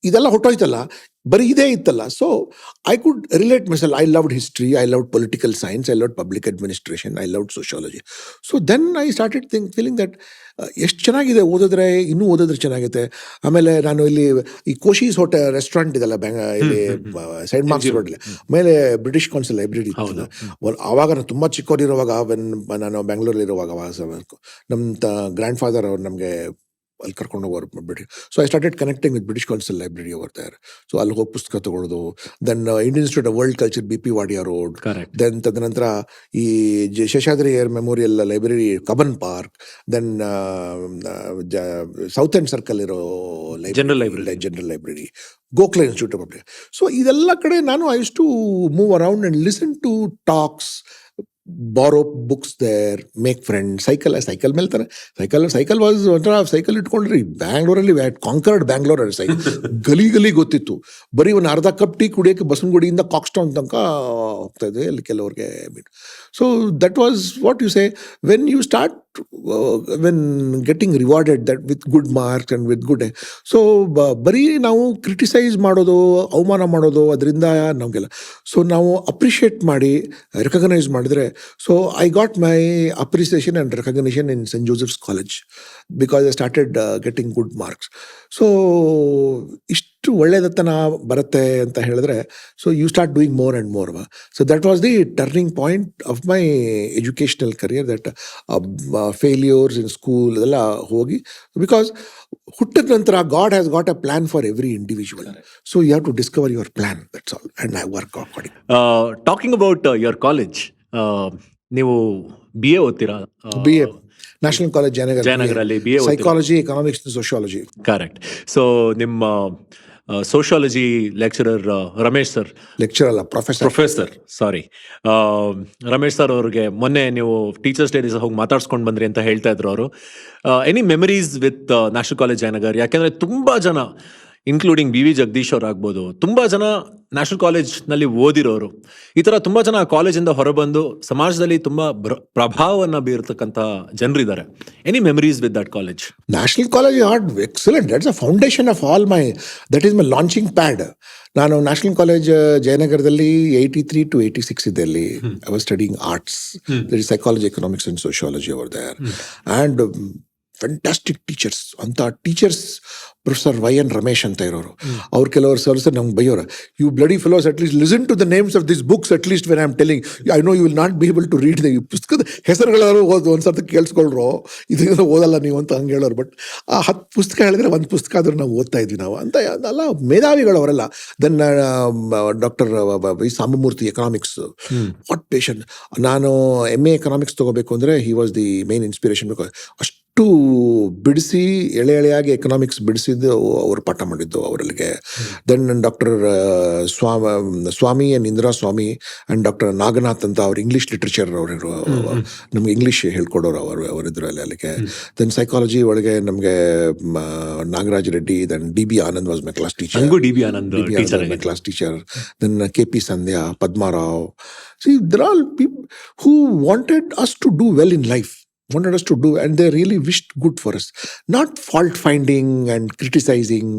ಇದೆಲ್ಲ ಹೊಟ್ಟೋಯ್ತಲ್ಲ, ಬರೀ ಇದೇ ಇತ್ತಲ್ಲ, so I could relate myself. I loved history, I loved political science, I loved public administration, I loved sociology. So then I started feeling that ಎಷ್ಟು ಚೆನ್ನಾಗಿದೆ ಓದಿದ್ರೆ, ಇನ್ನೂ ಓದಿದ್ರೆ ಚೆನ್ನಾಗಿದೆ. ಆಮೇಲೆ ನಾನು ಇಲ್ಲಿ ಈ ಕೋಶೀಸ್ ಹೋಟೆಲ್ ರೆಸ್ಟೋರೆಂಟ್ ಇದೆಲ್ಲ ಇಲ್ಲಿ ಸೈಡ್ ಮಾರ್ಕ್ಸ್ ರೋಡ್ಲಿ ಮೇಲೆ ಬ್ರಿಟಿಷ್ ಕೌನ್ಸಿಲ್ ಲೈಬ್ರರಿ ಇತ್ತು. ಆವಾಗ ನಾನು ತುಂಬ ಚಿಕ್ಕವರಿರುವಾಗ, ನಾನು ಬೆಂಗಳೂರಲ್ಲಿರುವಾಗ, ನಮ್ಮ ಗ್ರ್ಯಾಂಡ್ ಫಾದರ್ ಅವ್ರು ನಮಗೆ ಅಲ್ಲಿ ಕರ್ಕೊಂಡು ಹೋಗೋರು British. So I started connecting with British council library over there. So ಅಲ್ಲಿ ಹೋಗಿ ಪುಸ್ತಕ ತಗೊಳ್ಳೋದು. Then Indian institute of world culture, BP Wadia road. Then ತದನಂತರ ಈ Seshadri Iyer memorial library, Cubbon park. Then south end circle ಇರೋ general library, Gokhale institute of public. So ಇದೆಲ್ಲ ಕಡೆ ನಾನು I use to move around and listen to talks, borrow books there, make friends. Cycle ಮೇಲೆ ತಾನೆ, cycle was ಒಂಥರ, cycle ಇಟ್ಕೊಂಡ್ರಿ ಬ್ಯಾಂಗ್ಳೂರಲ್ಲಿ conquered Bangalore. ಗಲಿ ಗೊತ್ತಿತ್ತು. ಬರೀ ಒಂದು ಅರ್ಧ ಕಪ್ ಟೀ ಕುಡಿಯೋಕ್ಕೆ ಬಸವನಗುಡಿಯಿಂದ ಕಾಕ್ಸ್ಟೌನ್ ತನಕ ಹೋಗ್ತಾ ಇದ್ವಿ ಅಲ್ಲಿ ಕೆಲವ್ರಿಗೆ meet. So that was what you say when you start when getting rewarded that with good marks and with good. ಸೊ ಬರೀ ನಾವು ಕ್ರಿಟಿಸೈಸ್ ಮಾಡೋದು, ಅವಮಾನ ಮಾಡೋದು, ಅದರಿಂದ ನಮಗೆಲ್ಲ. ಸೊ ನಾವು ಅಪ್ರಿಷಿಯೇಟ್ ಮಾಡಿ ರೆಕಗ್ನೈಸ್ ಮಾಡಿದ್ರೆ, so I got my appreciation and recognition in St. Joseph's College because I started getting good marks. So ಇಷ್ಟು ಒಳ್ಳೆಯದತನ ಬರುತ್ತೆ ಅಂತ ಹೇಳಿದ್ರೆ, so you start doing more and more. So that was the turning point of my educational career. That failures in school ಅದೆಲ್ಲ ಹೋಗಿ, because ಹುಟ್ಟಿದ ನಂತರ God has got a plan for every individual. So you have to discover your plan, that's all, and I work according. Talking about your college, ನೀವು BA ಓದ್ತೀರಾ? BA national college ಜಯನಗರಲ್ಲಿ BA psychology, economics, sociology. Correct. So ನಿಮ್ಮ sociology lecturer Ramesh sir, lecture ಅಲ್ಲ professor, ಸಾರಿ, Ramesh sir ಅವ್ರಿಗೆ ಮೊನ್ನೆ ನೀವು teachers day ಹೋಗಿ ಮಾತಾಡ್ಸ್ಕೊಂಡು ಬಂದ್ರಿ ಅಂತ ಹೇಳ್ತಾ ಇದ್ರು ಅವರು. Any memories with national college Jayanagar? ಯಾಕೆಂದ್ರೆ ತುಂಬಾ ಜನ, ಇನ್ಕ್ಲೂಡಿಂಗ್ BV ಜಗದೀಶ್ ಅವ್ರು ಆಗ್ಬೋದು, ತುಂಬಾ ಜನ ನ್ಯಾಷನಲ್ ಕಾಲೇಜ್ನಲ್ಲಿ ಓದಿರೋರು, ಈ ಥರ ತುಂಬಾ ಜನ ಕಾಲೇಜಿಂದ ಹೊರಬಂದು ಸಮಾಜದಲ್ಲಿ ತುಂಬಾ ಪ್ರಭಾವವನ್ನು ಬೀರ್ತಕ್ಕಂಥ ಜನರಿದ್ದಾರೆ. Any memories with that college? National college are excellent. That's a foundation of all my, that is my launching pad. ನಾನು ನ್ಯಾಷನಲ್ ಕಾಲೇಜ್ ಜಯನಗರದಲ್ಲಿ 83 to 86 ಇದ್ದೆ. ಅಲ್ಲಿ I was studying arts, that is psychology, economics and sociology over there. And fantastic teachers. ಅಂತ teachers professor Y N Ramesh ಅಂತ ಇರೋರು. ಅವ್ರು ಕೆಲವರು sirs ನಮ್ಗೆ ಬೈಯೋರು, you bloody fellows at least listen to the names of this books at least when I am telling, I know you will not be able to read the ಪುಸ್ತಕದ ಹೆಸರುಗಳಾದ್ರು ಒಂದ್ಸರ್ತಿ ಕೇಳಿಸ್ಕೊಳ್ರು, ಇದನ್ನ ಓದಲ್ಲ ನೀವು ಅಂತ ಹಂಗೆ ಹೇಳೋರು. ಬಟ್ ಆ 10 ಪುಸ್ತಕ ಹೇಳಿದ್ರೆ ಒಂದು ಪುಸ್ತಕ ಆದ್ರೂ ನಾವು ಓದ್ತಾ ಇದ್ವಿ ನಾವು ಅಂತ ಎಲ್ಲ ಮೇಧಾವಿಗಳು ಅವರೆಲ್ಲ. Then doctor V Sambamurthy economics, what passion. ನಾನು MA ಎಕನಾಮಿಕ್ಸ್ ತಗೋಬೇಕು ಅಂದರೆ he was the main inspiration. Because ಅಷ್ಟು ಬಿಡಿಸಿ ಎಳೆಯಾಗಿ ಎಕನಾಮಿಕ್ಸ್ ಬಿಡಿಸಿದ್ದು ಅವರು ಪಾಠ ಮಾಡಿದ್ದು ಅವರಲ್ಲಿಗೆ. Then doctor Swamy and Indira Swamy and doctor Naganath ಅಂತ ಅವ್ರು ಇಂಗ್ಲೀಷ್ ಲಿಟ್ರೇಚರ್ ಅವರು ನಮ್ಗೆ ಇಂಗ್ಲೀಷ್ ಹೇಳ್ಕೊಡೋರು ಅವರಿದ್ರು ಅಲ್ಲಿಗೆ. ದೆನ್ ಸೈಕಾಲಜಿ ಒಳಗೆ ನಮಗೆ Nagaraj Reddy, then DB Anand was my class teacher. DB Anand my class teacher. Then KP Sandhya, Padmarao. See, there are all people who wanted us to do well in life, wanted us to do, and they really wished good for us, not fault finding and criticizing.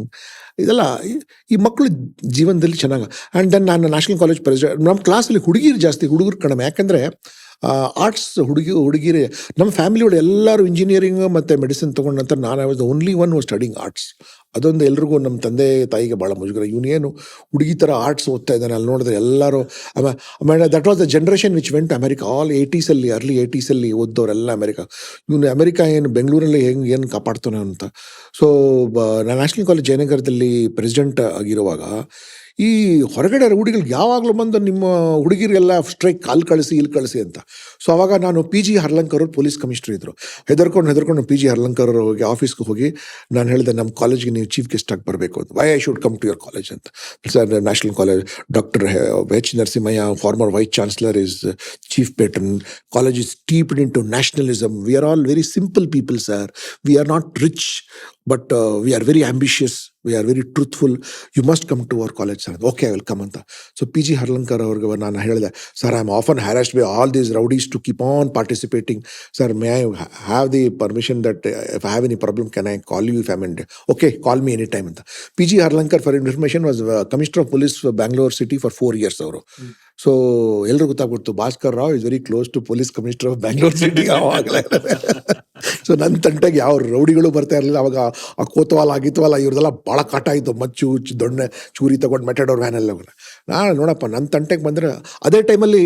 ಇದೆಲ್ಲ ಈ ಮಕ್ಕಳು ಜೀವನದಲ್ಲಿ ಚೆನ್ನಾಗಿ. And then ನಾನು national college president. ನಮ್ಮ ಕ್ಲಾಸಲ್ಲಿ ಹುಡುಗಿರು ಜಾಸ್ತಿ, ಹುಡುಗರು ಕಡಿಮೆ. ಯಾಕಂದರೆ ಆರ್ಟ್ಸ್ ಹುಡುಗಿರಿ ನಮ್ಮ ಫ್ಯಾಮಿಲಿ ಒಳಗೆ ಎಲ್ಲರೂ ಇಂಜಿನಿಯರಿಂಗ್ ಮತ್ತು ಮೆಡಿಸಿನ್ ತೊಗೊಂಡ ನಂತರ ನಾನು I was the only one who studying arts. ಅದೊಂದು ಎಲ್ರಿಗೂ ನಮ್ಮ ತಂದೆ ತಾಯಿಗೆ ಭಾಳ ಮುಜುಗರ, ಇವನೇನು ಹುಡುಗಿ ಥರ ಆರ್ಟ್ಸ್ ಓದ್ತಾ ಇದ್ದಾನೆ. ಅಲ್ಲಿ ನೋಡಿದ್ರೆ ಎಲ್ಲರೂ ಆಮೇಲೆ that was the generation which went America. All 80s early 80s ಓದ್ದವರೆಲ್ಲ ಅಮೆರಿಕಾ. ಇವನು ಅಮೆರಿಕಾ ಏನು ಬೆಂಗಳೂರಲ್ಲಿ ಏನು ಕಾಪಾಡ್ತಾನೆ ಅಂತ. ಸೊ ನಾನು ನ್ಯಾಷನಲ್ ಕಾಲೇಜ್ ಜಯನಗರದಲ್ಲಿ ಪ್ರೆಸಿಡೆಂಟ್ ಆಗಿರುವಾಗ ಈ ಹೊರಗಡೆ ಹುಡುಗಿಗಳಿಗೆ ಯಾವಾಗಲೂ ಬಂದು ನಿಮ್ಮ ಹುಡುಗಿರಿಗೆಲ್ಲ ಸ್ಟ್ರೈಕ್ ಅಲ್ಲಿ ಕಳಿಸಿ ಇಲ್ಲಿ ಕಳಿಸಿ ಅಂತ. ಸೊ ಅವಾಗ ನಾನು PG ಹರ್ಲಂಕರ್ ಅವರು ಪೊಲೀಸ್ ಕಮಿಷನರ್ ಇದ್ದರು. ಹೆದರ್ಕೊಂಡು PG ಹರ್ಲಂಕರ್ ಹೋಗಿ ಆಫೀಸ್ಗೆ ಹೋಗಿ ನಾನು ಹೇಳಿದೆ, ನಮ್ಮ ಕಾಲೇಜ್ಗೆ ನೀವು ಚೀಫ್ ಗೆಸ್ಟ್ ಆಗಿ ಬರಬೇಕು ಅಂತ. Why I should come to your college ಅಂತ. Sir, national college doctor H. Narasimhaiah, former vice chancellor, is chief patron. College is steeped in to nationalism. We are all very simple people sir. We are not rich, but we are very ambitious, we are very truthful. You must come to our college sir. Okay, I will come ಅಂತ. So PG Harlankar ಅವ್ರಿಗೆ ನಾನು ಹೇಳಿದೆ, sir, I am often harassed by all these rowdies to keep on participating. Sir, may I have the permission that if I have any problem can I call you if I am in? Okay, call me any time ಅಂತ. PG Harlankar, for information, was commissioner of police Bangalore city for 4 years ಅವರು. So ಎಲ್ಲರೂ ಗೊತ್ತಾಗ್ಬಿಡ್ತು, Bhaskar Rao is very close to police commissioner of Bangalore city ಆವಾಗಲೇ. So ನನ್ನ ತಂಟೆಗೆ ಯಾವ ರೌಡಿಗಳು ಬರ್ತಾ ಇರಲಿಲ್ಲ ಅವಾಗ. ಆ ಕೋತವಾಲ ಆಗಿತ್ವಲ್ಲ ಇವ್ರದೆಲ್ಲ ಭಾಳ ಕಾಟ ಆಯಿತು. ಮಚ್ಚು ದೊಣ್ಣೆ ಚೂರಿ ತಗೊಂಡು ಮೆಟಾಡೋರ್ ವ್ಯಾನೆಲ್ಲ. ನಾನು ನೋಡಪ್ಪ, ನನ್ನ ತಂಟೆಗೆ ಬಂದರೆ ಅದೇ ಟೈಮಲ್ಲಿ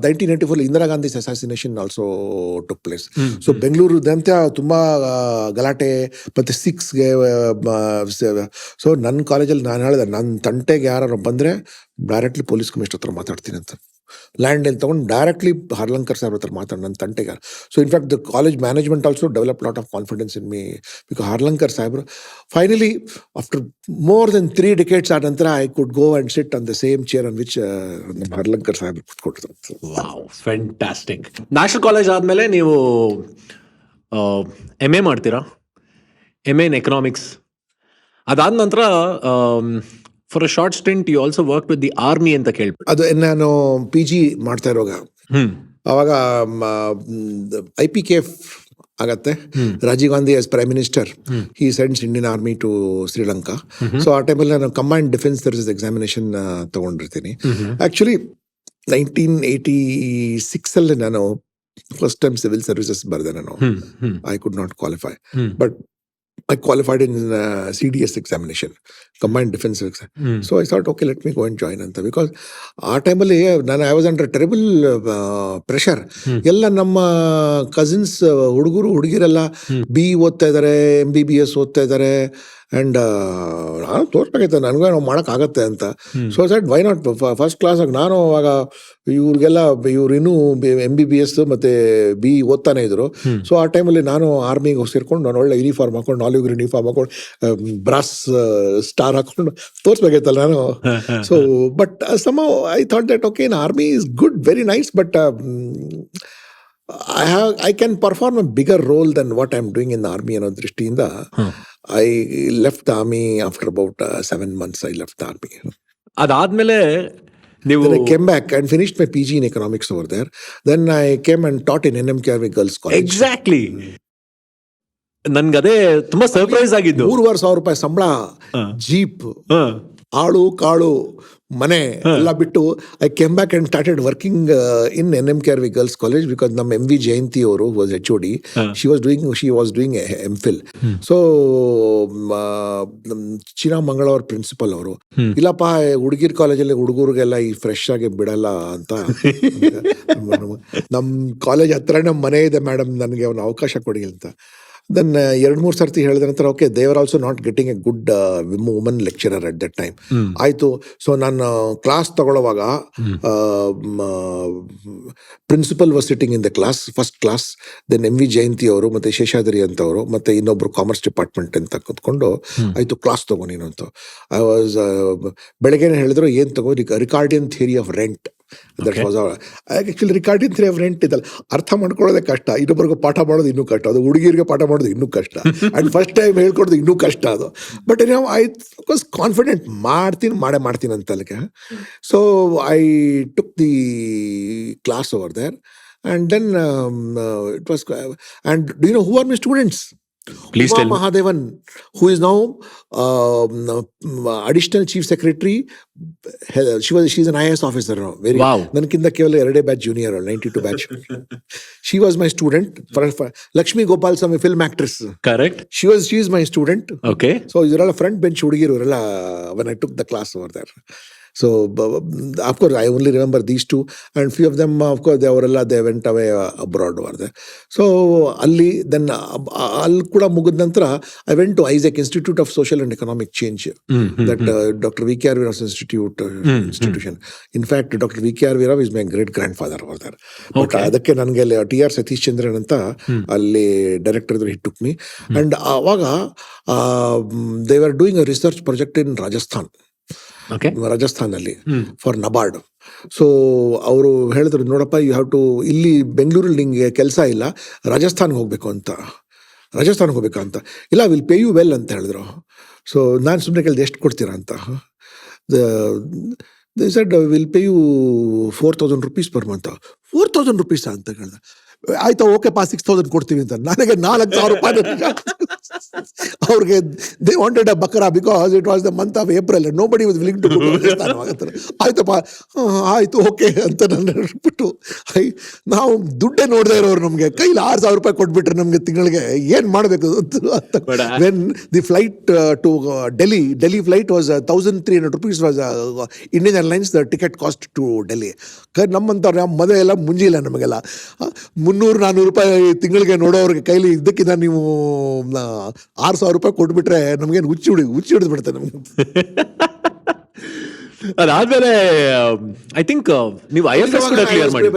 1984 Indira Gandhi assassination also took place. So ಬೆಂಗಳೂರದಂತೆ ತುಂಬ ಗಲಾಟೆ ಮತ್ತು ಸಿಕ್ಸ್ಗೆ. ಸೊ ನನ್ನ ಕಾಲೇಜಲ್ಲಿ ನಾನು ಹೇಳಿದೆ, ನನ್ನ ತಂಟೆಗೆ ಯಾರು ಬಂದರೆ ಡೈರೆಕ್ಟ್ಲಿ ಪೊಲೀಸ್ ಕಮಿಷನರ್ ಹತ್ರ ಮಾತಾಡ್ತೀನಿ ಅಂತ. ಲ್ಯಾಂಡ್ ಏನು ತೊಗೊಂಡು ಡೈರೆಕ್ಟ್ಲಿ ಹರ್ಲಂಕರ್ ಸಾಹೇಬ್ರ ಹತ್ರ ಮಾತಾಡಿ ನನ್ನ ತಂಟೆಗೆ. So in fact the college management also develop lot of confidence in me. Because Harlankar ಸಾಹೇಬ್ರು finally after more than 3 decades ಆದ ನಂತರ I could go and sit on the same chair on which Harlankar ಸಾಹೇಬ್ರು ಕೂತ್ಕೊಟ್ಟಿದ್ರು. Wow, fantastic. ನ್ಯಾಷನಲ್ ಕಾಲೇಜ್ ಆದಮೇಲೆ ನೀವು MA ಮಾಡ್ತೀರಾ, MA in economics. ಅದಾದ ನಂತರ for a short stint you also work with the army ಅಂತ ಕೇಳ್ಬಿಟ್ಟು. ಅದು ನಾನು PG ಮಾಡ್ತಾ ಇರುವಾಗ ಅವಾಗ IPKF ಆಗತ್ತೆ. Rajiv Gandhi as prime minister, he sends Indian army to Sri Lanka. So ಆ ಟೈಮಲ್ಲಿ ನಾನು ಕಂಬೈನ್ಡ್ ಡಿಫೆನ್ಸ್ ಸರ್ವಿಸಸ್ ಎಕ್ಸಾಮಿನೇಷನ್ ತಗೊಂಡಿರ್ತೀನಿ. ಆ್ಯಕ್ಚುಲಿ 1986 ನಾನು ಫಸ್ಟ್ ಟೈಮ್ ಸಿವಿಲ್ ಸರ್ವಿಸಸ್ ಬರೆದೆ. ನಾನು I could not qualify, but I qualified in CDS examination, combined defense exam. So I thought, okay, let me go and join anta. Because ಆ ಟೈಮಲ್ಲಿ I was under terrible pressure. ಎಲ್ಲ ನಮ್ಮ cousins ಹುಡುಗಿರೆಲ್ಲ BE ಓದ್ತಾ ಇದ್ದಾರೆ, MBBS ಓದ್ತಾ ಇದ್ದಾರೆ. And ನಾನು ತೋರ್ಸ್ಬೇಕಾಯ್ತು ನನಗೂ ನಾವು ಮಾಡೋಕ್ಕಾಗತ್ತೆ ಅಂತ. So set why not first ಕ್ಲಾಸಾಗಿ ನಾನು ಅವಾಗ ಇವ್ರಿಗೆಲ್ಲ ಇವ್ರು ಇನ್ನೂ MBBS ಮತ್ತು BE ಓದ್ತಾನೆ ಇದ್ರು. ಸೊ ಆ ಟೈಮಲ್ಲಿ ನಾನು ಆರ್ಮಿಗೆ ಸೇರ್ಕೊಂಡು ನಾನು ಒಳ್ಳೆ ಯೂನಿಫಾರ್ಮ್ ಹಾಕೊಂಡು, ಆಲಿವ್ ಗ್ರೀನ್ ಯೂನಿಫಾರ್ಮ್ ಹಾಕೊಂಡು, ಬ್ರಾಸ್ ಸ್ಟಾರ್ ಹಾಕೊಂಡು ತೋರಿಸ್ಬೇಕಾಯ್ತಲ್ಲ ನಾನು. So but some I thought that okay, army is good, very nice, but I can perform a bigger role than what I'm doing in the army ಅನ್ನೋ ದೃಷ್ಟಿಯಿಂದ I left the army after about 7 months. I left the army. ಅದಾದ್ಮೇಲೆ ನೀವು Then I came back and finished my PG in economics over there. Then I came and taught in NMKRV Girls College. Exactly, ನನ್ಗದೇ ತುಂಬಾ surprise ಆಗಿದ್ದು. 3,500 ರೂಪಾಯಿ ಸಂಬಳ, jeep, ಆಳು ಕಾಳು ಮನೆ ಎಲ್ಲ ಬಿಟ್ಟು I came back and started working in NMKRV girls college because ನಮ್ಮ MV ಜಯಂತಿ ಅವರು was HOD. She was doing MPhil. So ಚೀನಾ ಮಂಗಳವ್ರ ಪ್ರಿನ್ಸಿಪಲ್ ಅವರು, ಇಲ್ಲಪ್ಪ ಹುಡುಗಿರ್ ಕಾಲೇಜಲ್ಲಿ ಹುಡುಗರಿಗೆಲ್ಲ ಈ ಫ್ರೆಶ್ ಆಗಿ ಬಿಡಲ್ಲ ಅಂತ, ನಮ್ಮ ಕಾಲೇಜ್ ಹತ್ರ ನಮ್ಮ ಮನೆ ಇದೆ ಮೇಡಮ್, ನನಗೆ ಒಂದು ಅವಕಾಶ ಕೊಡಿ ಅಂತ. ದೆನ್ 2-3 ಸರ್ತಿ ಹೇಳಿದ ನಂತರ okay, they are also not getting a good woman lecturer at that time. ಆಯಿತು. ಸೊ ನಾನು ಕ್ಲಾಸ್ ತಗೊಳ್ಳುವಾಗ principal was sitting in the class, first class. Then MV ಜಯಂತಿ ಅವರು ಮತ್ತು ಶೇಷಾದ್ರಿ ಅಂತವರು ಮತ್ತು ಇನ್ನೊಬ್ರು ಕಾಮರ್ಸ್ ಡಿಪಾರ್ಟ್ಮೆಂಟ್ ಅಂತ ಕೂತ್ಕೊಂಡು ಆಯಿತು ಕ್ಲಾಸ್ ತಗೋ ನೀನು ಅಂತ. ಐ ವಾಸ್ ಬೆಳಗ್ಗೆನೇ ಹೇಳಿದ್ರು ಏನು ತಗೋ, Ricardian theory of rent. That was actually Ricardian theory of rent ಇದಲ್ಲ, ಅರ್ಥ ಮಾಡ್ಕೊಳ್ಳೋದೇ ಕಷ್ಟ, ಇನ್ನೊಬ್ಬರಿಗೆ ಪಾಠ ಮಾಡೋದು ಇನ್ನೂ ಕಷ್ಟ, ಅದು ಹುಡುಗಿರಿಗೆ ಪಾಠ ಮಾಡೋದು ಇನ್ನೂ ಕಷ್ಟ, ಆ್ಯಂಡ್ ಫಸ್ಟ್ ಟೈಮ್ ಹೇಳ್ಕೊಡೋದು ಇನ್ನೂ ಕಷ್ಟ ಅದು. ಬಟ್ ಐ ವಾಸ್ ಕಾನ್ಫಿಡೆಂಟ್, ಮಾಡ್ತೀನಿ ಅಂತ ಅಲ್ಲಿಗೆ. So I took the class over there and then it was, and do you know who are my students? Please tell me. Mahadevan, who is now additional chief secretary. She's an IAS officer now. Very Wow. ನನಗಿಂತ ಕೇವಲ 2 batch junior, 92 batch. She was my student. For Lakshmi Gopal Swami, film actress. Correct. She is my student. Okay. So ಇವರೆಲ್ಲ front bench ಹುಡುಗಿರು ಇವರೆಲ್ಲ when I took the class over there. So of course I only remember these two, and few of them of course they went away abroad over there. So ಅಲ್ಲಿ then ಅಲ್ಲಿ ಕೂಡ ಮುಗಿದ ನಂತರ I went to Isaac Institute of Social and Economic Change, that Dr. V.K.R. Rao institution. In fact Dr. V.K.R. Rao is my great grandfather over there. But ಅದಕ್ಕೆ ನನಗೆ TR Satish Chandran ಅಂತ ಅಲ್ಲಿ director ಇದ್ರು, he took me, and ಆವಾಗ they were doing a research project in ರಾಜಸ್ಥಾನಲ್ಲಿ for NABARD. So ಅವರು ಹೇಳಿದ್ರು, ನೋಡಪ್ಪ, ಯು ಹ್ಯಾವ್ ಟು, ಇಲ್ಲಿ ಬೆಂಗಳೂರಲ್ಲಿ ನಿಂಗೆ ಕೆಲಸ ಇಲ್ಲ, ರಾಜಸ್ಥಾನ್ಗೆ ಹೋಗ್ಬೇಕು ಅಂತ. ಇಲ್ಲ, ವಿಲ್ ಪೇ ಯು ವೆಲ್ ಅಂತ ಹೇಳಿದ್ರು. ಸೊ ನಾನು ಸುಮ್ಮನೆ ಕೇಳಿದೆ, ಎಷ್ಟು ಕೊಡ್ತೀರಾ ಅಂತ. They said will pay you 4,000 rupees per month. 4,000 rupees ಅಂತ ಹೇಳಿದೆ. ಆಯ್ತಾ, ಓಕೆಪ್ಪ 6,000 ಕೊಡ್ತೀವಿ ಅಂತ. ನನಗೆ 4,000 ರೂಪಾಯಿ. ಅವ್ರಿಗೆ they wanted a bakra because it was the month of April, nobody was willing to ಆಯ್ತಪ್ಪ, ಆಯ್ತು ಓಕೆ ಅಂತ ನಾನು ಹೇಳ್ಬಿಟ್ಟು, ನಾವು ದುಡ್ಡೇ ನೋಡದೆ ಇರೋರು, ನಮಗೆ ಕೈಲಿ 6,000 ರೂಪಾಯಿ ಕೊಟ್ಬಿಟ್ರೆ ನಮಗೆ ತಿಂಗಳಿಗೆ ಏನು ಮಾಡಬೇಕು ಅಂತ. When the flight to Delhi flight was 1,300 rupees was Indian airlines the ticket cost to Delhi. ನಮ್ಮಂಥವ್ರು ನಮ್ಮ ಮದುವೆ ಎಲ್ಲ ಮುಂಜಿಲ್ಲ, ನಮಗೆಲ್ಲ 300-400 ರೂಪಾಯಿ ತಿಂಗಳಿಗೆ ನೋಡೋವ್ರಿಗೆ ಕೈಲಿ ಇದ್ದಕ್ಕಿಂತ ನೀವು 6,000 ರೂಪಾಯಿ ಕೊಟ್ಬಿಟ್ರೆ ನಮಗೇನು ಹುಚ್ಚಿ ಹಿಡಿದು ಬಿಡುತ್ತೆ ನಮಗೆ. ಅದಾದ್ಮೇಲೆ ಐ ಥಿಂಕ್ ನೀವು IFS ಕೂಡ ಕ್ಲಿಯರ್ ಮಾಡಿ.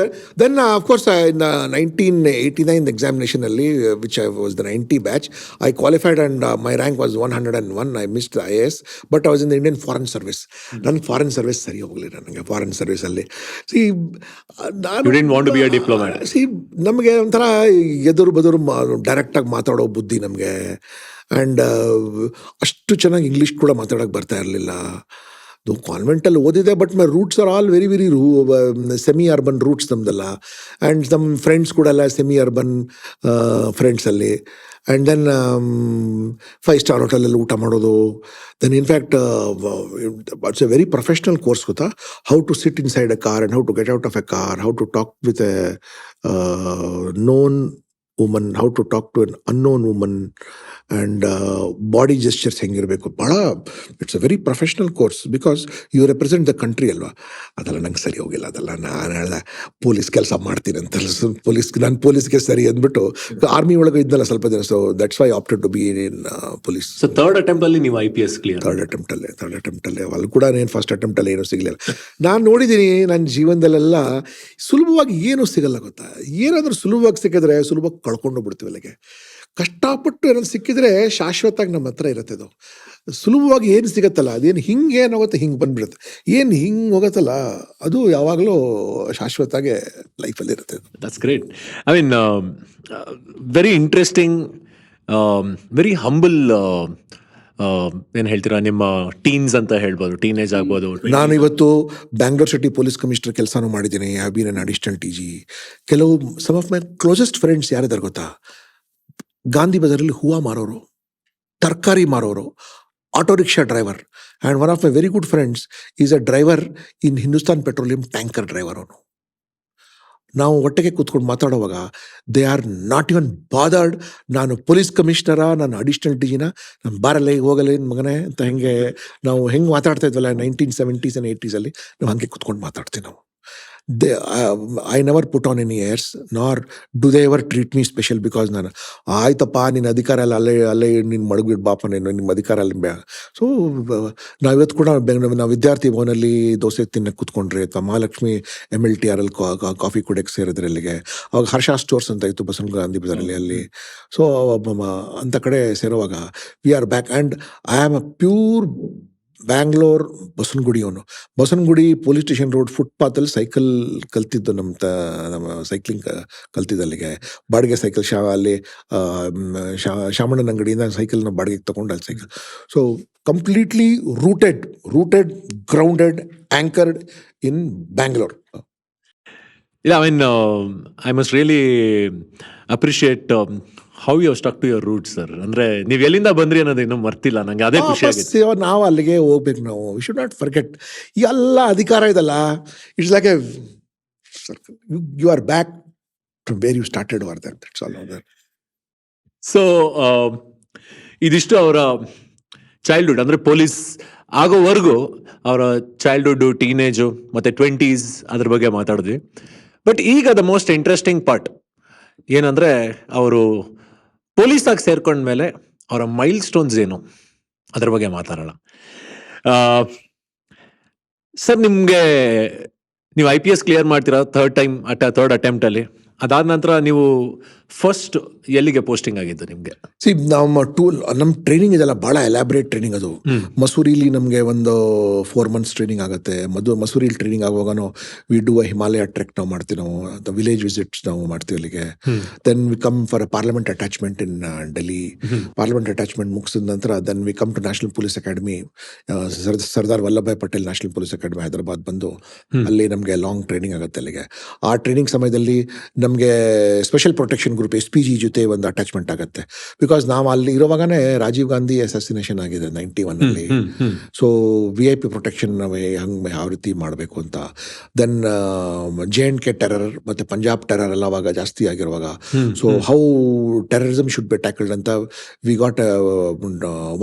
Then of course in 1989 examination ಅಲ್ಲಿ, which I was the 90 batch, I qualified and my rank was 101. I missed the IAS, but I was in the Indian foreign service. ನನ್ನ foreign service ಸರಿ ಹೋಗಲಿಲ್ಲ ನನಗೆ. Foreign service ಅಲ್ಲಿ ನಮಗೆ ಒಂಥರ ಎದುರು ಬದುರು ಡೈರೆಕ್ಟಾಗಿ ಮಾತಾಡೋ ಬುದ್ಧಿ ನಮಗೆ, ಆ್ಯಂಡ್ ಅಷ್ಟು ಚೆನ್ನಾಗಿ ಇಂಗ್ಲೀಷ್ ಕೂಡ ಮಾತಾಡೋಕ್ಕೆ ಬರ್ತಾ ಇರಲಿಲ್ಲ. ಕಾನ್ವೆಂಟಲ್ಲಿ ಓದಿದೆ, but my roots are all very semi urban roots ನಮ್ದೆಲ್ಲ. ಆ್ಯಂಡ್ ನಮ್ಮ ಫ್ರೆಂಡ್ಸ್ ಕೂಡ ಎಲ್ಲ ಸೆಮಿ ಅರ್ಬನ್ ಫ್ರೆಂಡ್ಸಲ್ಲಿ. ಆ್ಯಂಡ್ ದೆನ್ 5-star ಹೋಟೆಲಲ್ಲಿ ಊಟ ಮಾಡೋದು. Then in fact it's a very professional course, ಗೊತ್ತಾ, how to sit inside a car and how to get out of a car, how to talk with a known woman, how to talk to an unknown woman, and body gestures ಹೆಂಗಿರಬೇಕು. ಭಾಳ it's a very professional course because you represent the country ಅಲ್ವಾ. ಅದೆಲ್ಲ ನಂಗೆ ಸರಿ ಹೋಗಿಲ್ಲ. ಅದೆಲ್ಲ ನಾನು ಹೇಳ್ದೆ ಪೊಲೀಸ್ ಕೆಲಸ ಮಾಡ್ತೀನಿ ಅಂತ. ನಾನು ಪೊಲೀಸ್ಗೆ ಸರಿ ಅಂದ್ಬಿಟ್ಟು ಆರ್ಮಿ ಒಳಗೆ ಇದ್ದಲ್ಲ ಸ್ವಲ್ಪ ದಿನ. So that's why opted to be in police. So third attempt ಅಲ್ಲಿ ನೀವು IPS ಕ್ಲಿಯರ್? ಥರ್ಡ್ ಅಟೆಂಪ್ಟಲ್ಲೇ ಅಲ್ಲಿ ಕೂಡ ಫಸ್ಟ್ ಅಟೆಂಪ್ಟಲ್ಲಿ ಏನೂ ಸಿಗಲಿಲ್ಲ. ನಾನು ನೋಡಿದ್ದೀನಿ ನನ್ನ ಜೀವನದಲ್ಲೆಲ್ಲ ಸುಲಭವಾಗಿ ಏನೂ ಸಿಗಲ್ಲ, ಗೊತ್ತಾ. ಏನಾದರೂ ಸುಲಭವಾಗಿ ಸಿಕ್ಕಿದ್ರೆ ಸುಲಭವಾಗಿ ಕಳ್ಕೊಂಡು ಬಿಡ್ತೀವಿ ಅಲ್ಲಿಗೆ. ಕಷ್ಟಪಟ್ಟು ಏನಾದ್ರು ಸಿಕ್ಕಿದ್ರೆ ಶಾಶ್ವತವಾಗಿ ನಮ್ಮ ಹತ್ರ ಇರುತ್ತೆ. ಅದು ಸುಲಭವಾಗಿ ಏನು ಸಿಗತ್ತಲ್ಲ, ಅದೇನು ಹಿಂಗೆ ಏನಾಗುತ್ತೆ, ಹಿಂಗೆ ಬಂದ್ಬಿಡುತ್ತೆ. ಏನು ಹಿಂಗೆ ಹೋಗತ್ತಲ್ಲ, ಅದು ಯಾವಾಗಲೂ ಶಾಶ್ವತವಾಗಿ ಲೈಫಲ್ಲಿ ಇರುತ್ತೆ. That's great. I mean very interesting, very humble. ಏನು ಹೇಳ್ತೀರಾ, ನಿಮ್ಮ ಟೀನ್ಸ್ ಅಂತ ಹೇಳ್ಬೋದು, ಟೀನೇಜ್ ಆಗ್ಬೋದು. ನಾನು ಇವತ್ತು ಬ್ಯಾಂಗ್ಳೂರ್ ಸಿಟಿ ಪೊಲೀಸ್ ಕಮಿಷನರ್ ಕೆಲಸನೂ ಮಾಡಿದ್ದೀನಿ. I have been an additional TG. ಕೆಲವು some of my closest friends ಯಾರಿದ್ದಾರೆ ಗೊತ್ತಾ, ಗಾಂಧಿ ಬಜಾರಲ್ಲಿ ಹೂವು ಮಾರೋರು, ತರಕಾರಿ ಮಾರೋರು, auto rickshaw driver, And one of my very good friends is a driver in Hindustan Petroleum tanker driver ಅವನು. ನಾವು ಒಟ್ಟಿಗೆ ಕೂತ್ಕೊಂಡು ಮಾತಾಡುವಾಗ they are not even bothered. ನಾನು ಪೊಲೀಸ್ ಕಮಿಷನರಾ, ನಾನು ಅಡಿಷನಲ್ ಡಿಜಿನ, ನಾನು ಬಾರಲ್ಲ ಹೋಗಲ್ಲ ಮಗನೇ ಅಂತ ನಾವು ಹೆಂಗೆ ಮಾತಾಡ್ತಾ ಇದ್ವಲ್ಲ 1970s and 80s ಅಲ್ಲಿ, ನಾವು ಹಂಗೆ ಕೂತ್ಕೊಂಡು ಮಾತಾಡ್ತೀವಿ ನಾವು. I never put on any airs, nor do they ever treat me special because ನಾನು ಆಯ್ತಪ್ಪ ನಿನ್ನ ಅಧಿಕಾರ ಎಲ್ಲ ಅಲ್ಲೇ ನಿನ್ನ ಮಡಗ್ಬಿಟ್ಟು ಬಾಪ ನಿಮ್ಮ ಅಧಿಕಾರ ಅಲ್ಲಿ ಸೊ ನಾವಿವತ್ತು ಕೂಡ ನಾವು ವಿದ್ಯಾರ್ಥಿ ಭವನಲ್ಲಿ ದೋಸೆ ತಿನ್ನಕ್ಕೆ ಕೂತ್ಕೊಂಡ್ರೆ ಅಥವಾ ಮಹಾಲಕ್ಷ್ಮಿ MLTR ಅಲ್ಲಿ ಕಾಫಿ ಕುಡಿಯಕ್ಕೆ ಸೇರಿದ್ರೆ ಅಲ್ಲಿಗೆ, ಅವಾಗ ಹರ್ಷ ಸ್ಟೋರ್ಸ್ ಅಂತ ಇತ್ತು ಬಸವನ ಗಾಂಧಿ ಬಜಾರಲ್ಲಿ ಅಲ್ಲಿ. ಸೊ ಅಂಥ ಕಡೆ ಸೇರುವಾಗ we are back and I am a pure Bangalore Basavanagudi ಅವನು. ಬಸವನಗುಡಿ ಪೊಲೀಸ್ ಸ್ಟೇಷನ್ ರೋಡ್ ಫುಟ್ಪಾತಲ್ಲಿ ಸೈಕಲ್ ಕಲ್ತಿದ್ದು, ನಮ್ಮ ಸೈಕ್ಲಿಂಗ್ ಕಲ್ತಿದ್ದಲ್ಲಿಗೆ ಬಾಡಿಗೆ ಸೈಕಲ್ ಅಲ್ಲಿ ಶಾಮಣ್ಣನ ಅಂಗಡಿಯಿಂದ ಸೈಕಲ್ನ ಬಾಡಿಗೆಗೆ ತಗೊಂಡು ಅಲ್ಲಿ cycle. So completely rooted grounded anchored in Bangalore. Yeah, I mean, I must really appreciate how you have stuck to your roots, sir. ಅಂದ್ರೆ ನೀವು ಎಲ್ಲಿಂದ ಬಂದ್ರಿ ಅನ್ನೋದು ಇನ್ನೂ ಮರ್ತಿಲ್ಲ ನಂಗೆ, ಅದೇ ಖುಷಿ ಆಗಿದೆ. ನಾವು ಅಲ್ಲಿಗೆ ಹೋಗ್ಬೇಕು, ನಾವು ವಿ ಶುಡ್ ನಾಟ್ ಫರ್ಗೆಟ್. ಎಲ್ಲ ಅಧಿಕಾರ ಇದಲ್ಲ, it's like a you are back from where you started over that. That's all over. So ಇದಿಷ್ಟು ಅವರ ಚೈಲ್ಡ್ಹುಡ್, ಅಂದ್ರೆ ಪೊಲೀಸ್ ಆಗೋವರೆಗೂ ಅವರ ಚೈಲ್ಡ್ಹುಡ್, ಟೀನೇಜು ಮತ್ತೆ 20s ಅದ್ರ ಬಗ್ಗೆ ಮಾತಾಡಿದ್ವಿ. ಬಟ್ ಈಗ ದ ಮೋಸ್ಟ್ ಇಂಟ್ರೆಸ್ಟಿಂಗ್ ಪಾರ್ಟ್ ಏನಂದ್ರೆ, ಅವರು ಪೊಲೀಸಾಗಿ ಸೇರ್ಕೊಂಡ್ಮೇಲೆ ಅವರ ಮೈಲ್ ಸ್ಟೋನ್ಸ್ ಏನು ಅದ್ರ ಬಗ್ಗೆ ಮಾತಾಡೋಣ. ಸರ್, ನಿಮ್ಗೆ ನೀವು IPS ಕ್ಲಿಯರ್ ಮಾಡ್ತೀರಾ ಥರ್ಡ್ ಅಟೆಂಪ್ಟ್ ಅಲ್ಲಿ. ಅದಾದ ನಂತರ ನೀವು ಫಸ್ಟ್ ಎಲ್ಲಿಗೆ ಪೋಸ್ಟಿಂಗ್ ಆಗಿದ್ದು ನಿಮ್ಗೆ? ನಮ್ಮ ಟ್ರೈನಿಂಗ್ ಇದೆಲ್ಲ ಬಹಳ ಎಲಾಬ್ರೇಟ್ ಟ್ರೈನಿಂಗ್. ಅದು ಮಸೂರಿಲಿ ನಮಗೆ ಒಂದು 4 months ಟ್ರೈನಿಂಗ್ ಆಗುತ್ತೆ. ಮಸೂರಿಲಿ ಟ್ರೈನಿಂಗ್ ಆಗುವಾಗ we do a Himalaya trek ನಾವು ಮಾಡ್ತೀವಿ, ನಾವು ವಿಲೇಜ್ ವಿಸಿಟ್ಸ್ ನಾವು ಮಾಡ್ತೀವಿ ಅಲ್ಲಿಗೆ. Then we come for a parliament attachment in Delhi. Parliament attachment ಮುಗಿಸಿದ ನಂತರ then we come to national police academy, Sardar Vallabhbhai Patel national police academy Hyderabad ಬಂದು ಅಲ್ಲಿ ನಮಗೆ ಲಾಂಗ್ ಟ್ರೈನಿಂಗ್ ಆಗುತ್ತೆ ಅಲ್ಲಿಗೆ. ಆ ಟ್ರೈನಿಂಗ್ ಸಮಯದಲ್ಲಿ ನಮಗೆ ಸ್ಪೆಷಲ್ ಪ್ರೊಟೆಕ್ಷನ್ ಗ್ರೂಪ್ SPG ಜೊತೆ ಒಂದು ಅಟ್ಯಾಚ್ಮೆಂಟ್ ಆಗುತ್ತೆ. ಬಿಕಾಸ್ ನಾವು ಅಲ್ಲಿ ಇರುವಾಗನೇ ರಾಜೀವ್ ಗಾಂಧಿ ಅಸಾಸಿನೇಷನ್ ಆಗಿದೆ 91 ಅಲ್ಲಿ. ಸೊ VIP ಪ್ರೊಟೆಕ್ಷನ್ ಹಂಗೆ ಯಾವ ರೀತಿ ಮಾಡಬೇಕು ಅಂತ. ದೆನ್ JNK ಟೆರರ್ ಮತ್ತು ಪಂಜಾಬ್ ಟೆರರ್ ಎಲ್ಲ ಅವಾಗ ಜಾಸ್ತಿ ಆಗಿರುವಾಗ, so how terrorism should be tackled ಅಂತ we got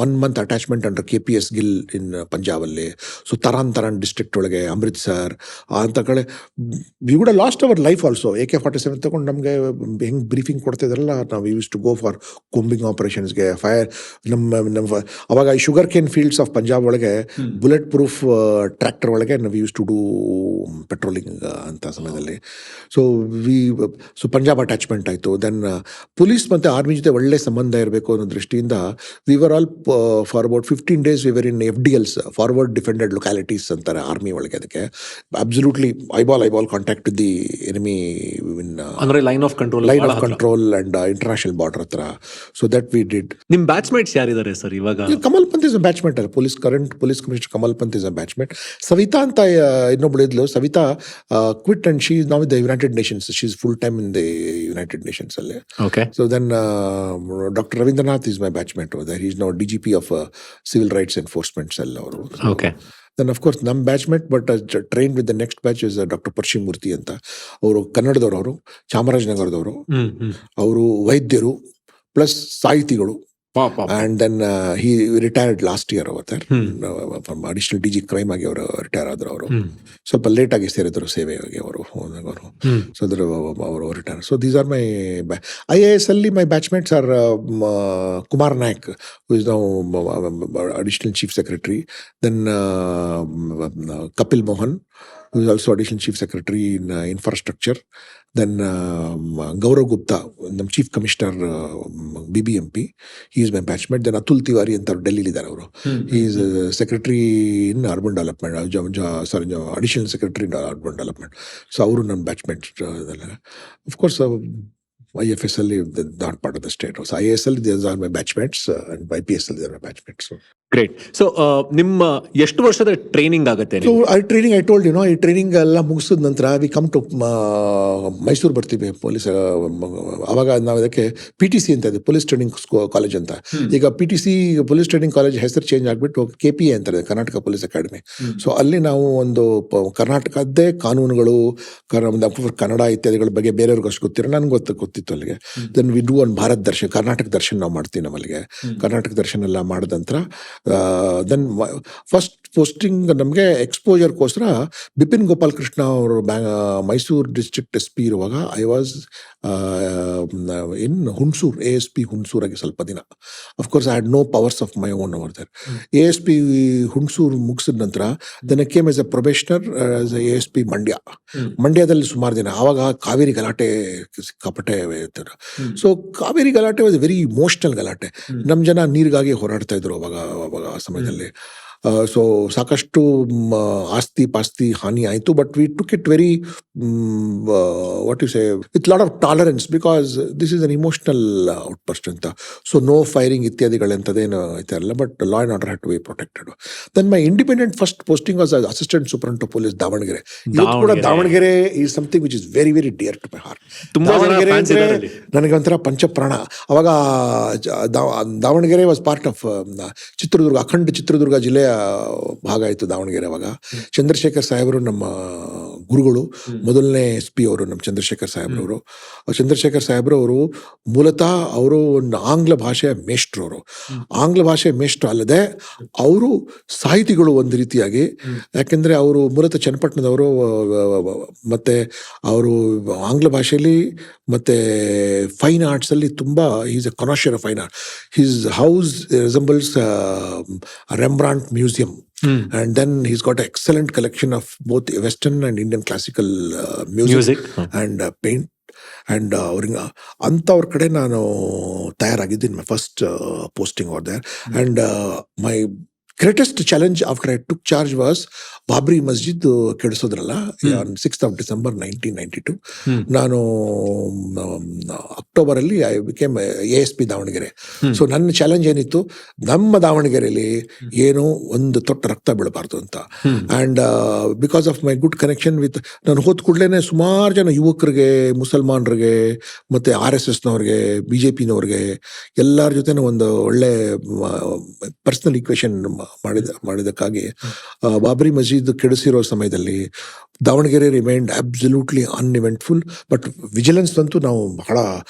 1 month attachment under KPS Gill in Punjab ಅಲ್ಲಿ. ಸೊ ತರಾನ್ ಡಿಸ್ಟ್ರಿಕ್ಟ್ ಒಳಗೆ, ಅಮೃತ್ಸರ್ ಅಂತ ಕಡೆ we would lost our life also. AK-47 ತಗೊಂಡು ನಮಗೆ ಹೆಂಗೆ ಬ್ರೀಫಿಂಗ್ ಕೊಡ್ತಿದ್ರಲ್ಲ, ನಾವು use to go for combing ಆಪರೇಷನ್ಸ್ಗೆ, ಫೈರ್. ನಮ್ಮ ಅವಾಗ ಈ sugar cane fields of Punjab ಒಳಗೆ ಬುಲೆಟ್ ಪ್ರೂಫ್ ಟ್ರ್ಯಾಕ್ಟರ್ ಒಳಗೆ ನಾವು ಯೂಸ್ ಟು ಡೂ ಪೆಟ್ರೋಲಿಂಗ್ ಅಂತ ಸಮಯದಲ್ಲಿ. ಸೊ ಪಂಜಾಬ್ ಅಟ್ಯಾಚ್ಮೆಂಟ್ ಆಯಿತು. ದೆನ್ ಪೊಲೀಸ್ ಮತ್ತು ಆರ್ಮಿ ಜೊತೆ ಒಳ್ಳೆ ಸಂಬಂಧ ಇರಬೇಕು ಅನ್ನೋ ದೃಷ್ಟಿಯಿಂದ we were all for about 15 days we were in FDLs, forward defended localities ಅಂತಾರೆ ಆರ್ಮಿ ಒಳಗೆ. ಅದಕ್ಕೆ absolutely eyeball contact with the enemy, ಅಂದ್ರೆ line of control and international border ಹತ್ರ. So that we did. ನಿಮ್ ಬ್ಯಾಚ್ಮೇಟ್ಸ್ ಯಾರಿದ್ದಾರೆ sir ಇವಾಗ? Kamal Pant is a batchmate ಅಲ್ಲ, current police commissioner Kamal Pant is a batchmate. Savitha ಅಂತ ಇನ್ನೊಬ್ಳು ಇದ್ಲು, Savitha quit and she is now with the united nations. She is full time in the united nations ಅಲ್ಲಿ. Okay. So then doctor Ravindranath is my batchmate. He is now DGP of civil rights enforcements ಎಲ್ಲ ಅವರು. Okay. Then of course ನಮ್ಮ batchmate, but train with the next batch is doctor Parshimurthy ಅಂತ. ಅವರು ಕನ್ನಡದವರು, ಅವರು ಚಾಮರಾಜನಗರದವರು, ಅವರು ವೈದ್ಯರು plus ಸಾಹಿತಿಗಳು. And then he retired last year over there from additional DG crime ಆಗಿ ಅವರು ರಿಟೈರ್ ಆದ್ರು. ಅವರು ಸ್ವಲ್ಪ ಲೇಟ್ ಆಗಿ ಸೇರಿದ್ರು ಸೇವೆಗೆ ಅವರು. ಸೊ ಅದ್ರ ಅವರು retire. So these are my IAS ಅಲ್ಲಿ my batchmates are Kumar Nayak, who is now additional chief secretary. Then Kapil Mohan, who is also additional chief secretary in infrastructure. Then Gaurav Gupta, the chief commissioner BBMP, he is my batchmate. Then Atul Tiwari ಅಂತ ಡೆಲ್ಲಿ ಇದ್ದಾರೆ ಅವರು. He is secretary in urban development, additional secretary in urban development. So ಅವರು ನನ್ನ batchmate. Of course IFS ಅಲ್ಲಿ not part of the state. So IAS ಅಲ್ಲಿ these are my batchmates and IPS ಅಲ್ಲಿ they are my batchmates. So great. So ನಿಮ್ಮ ಎಷ್ಟು ವರ್ಷದ training ಆಗುತ್ತೆ? So I told ಈ ಟ್ರೈನಿಂಗ್ ಎಲ್ಲ ಮುಗಿಸಿದ ನಂತರ ವಿ ಕಮ್ ಟು ಮೈಸೂರು ಬರ್ತೀವಿ ಪೊಲೀಸ್. ಅವಾಗ ನಾವು ಅದಕ್ಕೆ PTC ಅಂತ ಇದೆ, ಪೊಲೀಸ್ ಟ್ರೈನಿಂಗ್ ಕಾಲೇಜ್ ಅಂತ. ಈಗ PTC ಪೊಲೀಸ್ ಟ್ರೈನಿಂಗ್ ಕಾಲೇಜ್ ಹೆಸರು ಚೇಂಜ್ ಆಗಿಬಿಟ್ಟು KPA ಅಂತಾರೆ, ಕರ್ನಾಟಕ ಪೊಲೀಸ್ ಅಕಾಡೆಮಿ. ಸೊ ಅಲ್ಲಿ ನಾವು ಒಂದು ಕರ್ನಾಟಕದ್ದೇ ಕಾನೂನುಗಳು, ಕನ್ನಡ ಇತ್ಯಾದಿಗಳ ಬಗ್ಗೆ ಬೇರೆಯವ್ರಿಗೆ ಅಷ್ಟು ಗೊತ್ತಿರೋ, ನನಗೆ ಗೊತ್ತಿತ್ತು ಅಲ್ಲಿಗೆ. ದೆನ್ ವಿ ಡೂ ಒಂದು ಭಾರತ್ ದರ್ಶನ್, ಕರ್ನಾಟಕ ದರ್ಶನ್ ನಾವು ಮಾಡ್ತೀವಿ ನಮ್ಮಲ್ಲಿಗೆ. ಕರ್ನಾಟಕ ದರ್ಶನ್ ಎಲ್ಲ ಮಾಡಿದ ನಂತರ ದೆನ್ ಫಸ್ಟ್ ಪೋಸ್ಟಿಂಗ್ ನಮಗೆ ಎಕ್ಸ್ಪೋಜರ್ಗೋಸ್ಕರ ಬಿಪಿನ್ ಗೋಪಾಲ್ ಕೃಷ್ಣ ಅವರು ಮೈಸೂರು ಡಿಸ್ಟ್ರಿಕ್ಟ್ SP ಇರುವಾಗ I was in Hunsur, ASP ಹುಣಸೂರಾಗಿ ಸ್ವಲ್ಪ ದಿನ. Of course I had no powers of my own over there. ASP Hunsur ಮುಗಿಸಿದ ನಂತರ then I came as a probationer as a ASP ಮಂಡ್ಯದಲ್ಲಿ ಸುಮಾರು ದಿನ. ಆವಾಗ ಕಾವೇರಿ ಗಲಾಟೆ ಸಿಕ್ಕಾಪಟ್ಟೆ ಇರ್ತಾರೆ. ಸೊ ಕಾವೇರಿ ಗಲಾಟೆ ವಾಸ್ ವೆರಿ ಇಮೋಷನಲ್ ಗಲಾಟೆ. ನಮ್ಮ ಜನ ನೀರಿಗಾಗಿ ಹೋರಾಡ್ತಾ ಇದ್ರು ಅವಾಗ ಆ ಸಮಯದಲ್ಲಿ. ಸೊ ಸಾಕಷ್ಟು ಆಸ್ತಿ ಪಾಸ್ತಿ ಹಾನಿ ಆಯಿತು. But we took it very what you say with lot of tolerance, because this is an emotional outburst ಅಂತ. ಸೊ ನೋ ಫೈರಿಂಗ್ ಇತ್ಯಾದಿಗಳಂಥದ್ದೇನು ಇರಲ್ಲ, but law and order had to be protected. Then my independent first posting was assistant superintendent of police Davanagere. ಇವತ್ತು ಕೂಡ Davanagere is something which is very very dear to my heart. Davanagere ಅಂದರೆ ನನಗೆ ಒಂಥರ ಪಂಚಪ್ರಾಣ. ಅವಾಗ Davanagere was part of Chitradurga, ಅಖಂಡ ಚಿತ್ರದುರ್ಗ ಜಿಲ್ಲೆಯ ಭಾಗ ಆಯಿತು ದಾವಣಗೆರೆ. ಅವಾಗ ಚಂದ್ರಶೇಖರ್ ಸಾಹೇಬರು ನಮ್ಮ ಗುರುಗಳು, ಮೊದಲನೇ SP ಅವರು ನಮ್ಮ ಚಂದ್ರಶೇಖರ್ ಸಾಹೇಬ್ರವರು. ಚಂದ್ರಶೇಖರ್ ಸಾಹೇಬ್ರವರು ಮೂಲತಃ ಅವರು ಒಂದು ಆಂಗ್ಲ ಭಾಷೆಯ ಮೇಷ್ಟ್ರು. ಅವರು ಆಂಗ್ಲ ಭಾಷೆಯ ಮೇಷ್ಟ್ರು ಅಲ್ಲದೆ ಅವರು ಸಾಹಿತಿಗಳು ಒಂದು ರೀತಿಯಾಗಿ. ಯಾಕೆಂದರೆ ಅವರು ಮೂಲತಃ ಚನ್ನಪಟ್ಟಣದವರು, ಮತ್ತು ಅವರು ಆಂಗ್ಲ ಭಾಷೆಯಲ್ಲಿ ಮತ್ತು ಫೈನ್ ಆರ್ಟ್ಸಲ್ಲಿ ತುಂಬ is a connoisseur of fine art. His house resembles Rembrandt museum. And then he's got an excellent collection of both Western and Indian classical music and paint. And ಅವ್ರಿಗೆ ಅಂಥವ್ರ ಕಡೆ ನಾನು ತಯಾರಾಗಿದ್ದೀನಿ. My first posting over there. And my greatest challenge after I took charge was Babri Masjid ಕೆಡಿಸೋದ್ರಲ್ಲ, 6th of December 1992. ನಾನು ಅಕ್ಟೋಬರಲ್ಲಿ I became ASP Davanagere. So ನನ್ನ challenge ಏನಿತ್ತು, ನಮ್ಮ ದಾವಣಗೆರೆಯಲ್ಲಿ ಏನು ಒಂದು ತೊಟ್ಟ ರಕ್ತ ಬೀಳಬಾರ್ದು ಅಂತ. And because of my good connection with, ನಾನು ಹೋದ ಕೂಡಲೇ ಸುಮಾರು ಜನ ಯುವಕರಿಗೆ, ಮುಸಲ್ಮಾನರಿಗೆ, ಮತ್ತು RSSನವ್ರಿಗೆ, BJPನವ್ರಿಗೆ ಎಲ್ಲರ ಜೊತೆ ಒಂದು ಒಳ್ಳೆ ಪರ್ಸನಲ್ ಈಕ್ವೇಷನ್ ಮಾಡಿದಕ್ಕಾಗಿ ಬಾಬ್ರಿ ಮಸ್ಜಿದ್ ಕೆಡಿಸಿರೋ ಸಮಯದಲ್ಲಿ Davanagere remained absolutely uneventful. But vigilance ಅಂತೂ ನಾವು ಬಹಳ